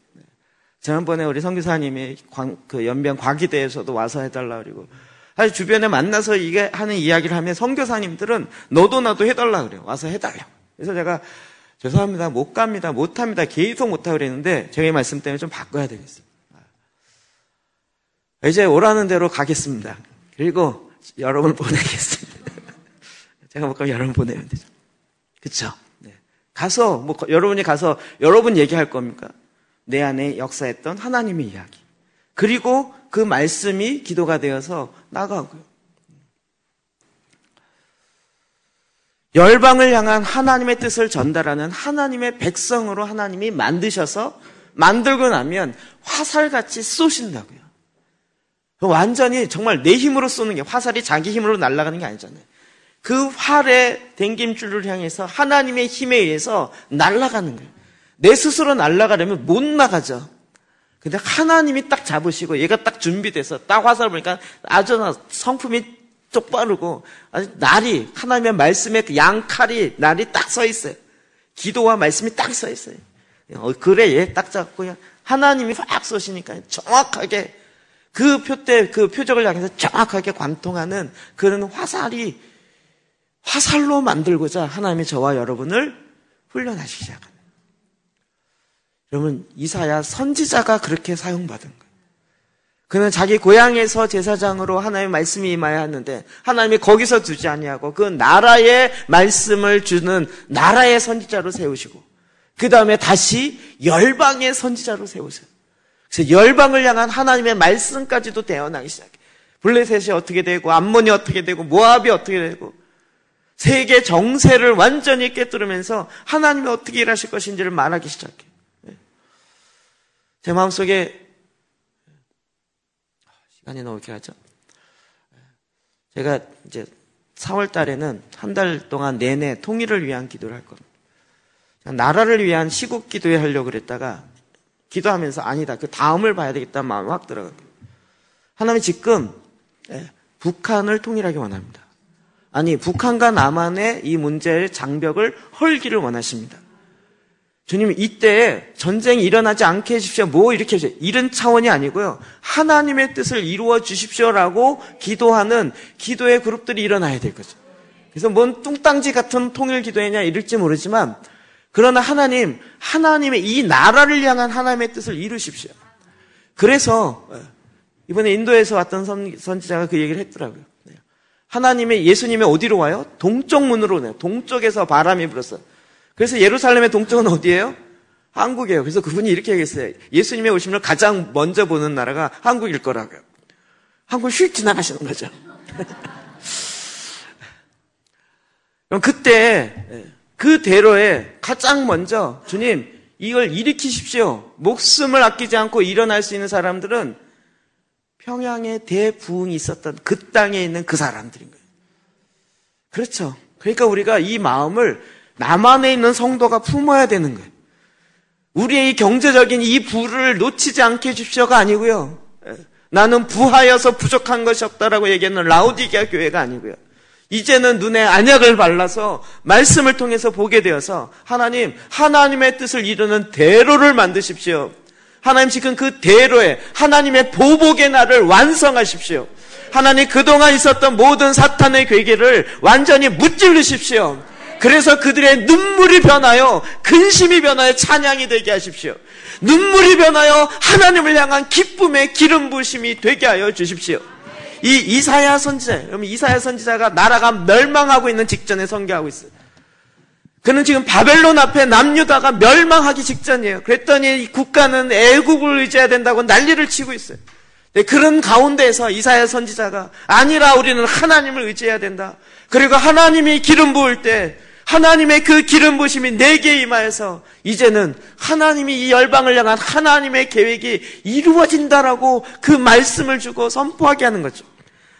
지난번에 우리 선교사님이 그 연변 과기대에서도 와서 해달라 그러고 사실 주변에 만나서 이게 하는 이야기를 하면 선교사님들은 너도 나도 해달라 그래요. 와서 해달라고. 그래서 제가 죄송합니다. 못 갑니다. 못 합니다. 계속 못 하고 그랬는데 제가 이 말씀 때문에 좀 바꿔야 되겠어요. 이제 오라는 대로 가겠습니다. 그리고 여러분을 보내겠습니다. 제가 못 가면 여러분 보내면 되죠. 그쵸? 네. 가서, 여러분이 가서 여러분 얘기할 겁니까? 내 안에 역사했던 하나님의 이야기. 그리고 그 말씀이 기도가 되어서 나가고요. 열방을 향한 하나님의 뜻을 전달하는 하나님의 백성으로 하나님이 만드셔서 만들고 나면 화살같이 쏘신다고요. 완전히 정말 내 힘으로 쏘는 게, 화살이 자기 힘으로 날아가는 게 아니잖아요. 그 활의 댕김줄을 향해서 하나님의 힘에 의해서 날아가는 거예요. 내 스스로 날아가려면 못 나가죠. 근데 하나님이 딱 잡으시고 얘가 딱 준비돼서 딱 화살을 보니까 아주 성품이 똑바르고 아주 날이, 하나님의 말씀의 그 양칼이, 날이 딱 서 있어요. 기도와 말씀이 딱 서 있어요. 그래, 얘 딱 잡고 하나님이 확 쏘시니까 정확하게 그 표적을 향해서 정확하게 관통하는 그런 화살로 만들고자 하나님이 저와 여러분을 훈련하시기 시작합니다. 여러분, 이사야 선지자가 그렇게 사용받은 거예요. 그는 자기 고향에서 제사장으로 하나님의 말씀이 임하여 하는데 하나님이 거기서 두지 아니하고 그 나라의 말씀을 주는 나라의 선지자로 세우시고 그 다음에 다시 열방의 선지자로 세우세요. 그래서 열방을 향한 하나님의 말씀까지도 대언하기 시작해요. 블레셋이 어떻게 되고 암몬이 어떻게 되고 모압이 어떻게 되고 세계 정세를 완전히 깨뜨리면서 하나님이 어떻게 일하실 것인지를 말하기 시작해요. 제 마음속에 시간이 너무 이렇게 하죠. 제가 이제 4월 달에는 한 달 동안 내내 통일을 위한 기도를 할 겁니다. 나라를 위한 시국 기도회 하려고 그랬다가 기도하면서 아니다, 그 다음을 봐야 되겠다는 마음이 확 들어가요. 하나님이 지금 북한을 통일하기 원합니다. 아니, 북한과 남한의 이 문제의 장벽을 헐기를 원하십니다. 주님, 이때에 전쟁이 일어나지 않게 해주십시오. 이렇게 해주세요. 이런 차원이 아니고요. 하나님의 뜻을 이루어 주십시오라고 기도하는 기도의 그룹들이 일어나야 될 거죠. 그래서 뭔 뚱땅지 같은 통일 기도회냐 이럴지 모르지만, 그러나 하나님의 이 나라를 향한 하나님의 뜻을 이루십시오. 그래서 이번에 인도에서 왔던 선지자가 그 얘기를 했더라고요. 예수님이 어디로 와요? 동쪽 문으로 오네요. 동쪽에서 바람이 불었어요. 그래서 예루살렘의 동쪽은 어디예요? 한국이에요. 그래서 그분이 이렇게 얘기했어요. 예수님의 오심을 가장 먼저 보는 나라가 한국일 거라고요. 한국을 휙 지나가시는 거죠. 그럼 그때 그 대로에 가장 먼저 주님, 이걸 일으키십시오. 목숨을 아끼지 않고 일어날 수 있는 사람들은 평양에 대부흥이 있었던 그 땅에 있는 그 사람들인 거예요. 그렇죠. 그러니까 우리가 이 마음을 남한에 있는 성도가 품어야 되는 거예요. 우리의 이 경제적인 이 부를 놓치지 않게 해주십시오가 아니고요. 나는 부하여서 부족한 것이 없다라고 얘기하는 라오디게아 교회가 아니고요. 이제는 눈에 안약을 발라서 말씀을 통해서 보게 되어서 하나님의 뜻을 이루는 대로를 만드십시오. 하나님 지금 그 대로에 하나님의 보복의 날을 완성하십시오. 하나님 그동안 있었던 모든 사탄의 괴계를 완전히 무찌르십시오. 그래서 그들의 눈물이 변하여 근심이 변하여 찬양이 되게 하십시오. 눈물이 변하여 하나님을 향한 기쁨의 기름 부으심이 되게 하여 주십시오. 이 이사야 선지자, 여러분 이사야 선지자가 나라가 멸망하고 있는 직전에 선교하고 있어요. 그는 지금 바벨론 앞에 남유다가 멸망하기 직전이에요. 그랬더니 이 국가는 애국을 의지해야 된다고 난리를 치고 있어요. 그런 가운데에서 이사야 선지자가 아니라 우리는 하나님을 의지해야 된다. 그리고 하나님이 기름 부을 때 하나님의 그 기름 부으심이 내게 임하여서 이제는 하나님이 이 열방을 향한 하나님의 계획이 이루어진다라고 그 말씀을 주고 선포하게 하는 거죠.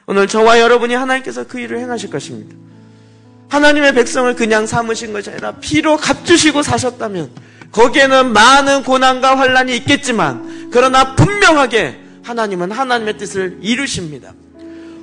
오늘 저와 여러분이 하나님께서 그 일을 행하실 것입니다. 하나님의 백성을 그냥 삼으신 것이 아니라 피로 값주시고 사셨다면 거기에는 많은 고난과 환난이 있겠지만 그러나 분명하게 하나님은 하나님의 뜻을 이루십니다.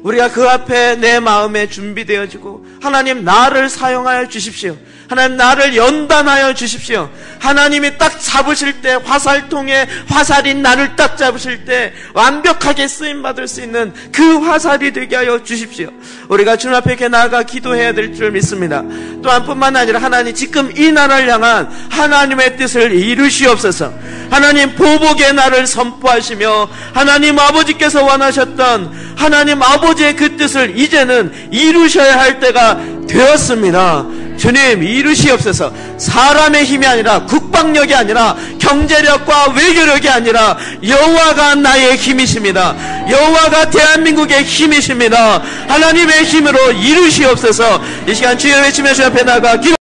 우리가 그 앞에 내 마음에 준비되어지고 하나님 나를 사용하여 주십시오. 하나님 나를 연단하여 주십시오. 하나님이 딱 잡으실 때 화살통에 화살인 나를 딱 잡으실 때 완벽하게 쓰임받을 수 있는 그 화살이 되게 하여 주십시오. 우리가 주님 앞에 이렇게 나아가 기도해야 될 줄 믿습니다. 또한 뿐만 아니라 하나님 지금 이 나라를 향한 하나님의 뜻을 이루시옵소서. 하나님 보복의 날을 선포하시며 하나님 아버지께서 원하셨던 하나님 아버지의 그 뜻을 이제는 이루셔야 할 때가 되었습니다. 주님 이루시옵소서. 사람의 힘이 아니라 국방력이 아니라 경제력과 외교력이 아니라 여호와가 나의 힘이십니다. 여호와가 대한민국의 힘이십니다. 하나님의 힘으로 이루시옵소서. 이 시간 주여 외치며 주 앞에 나가 기도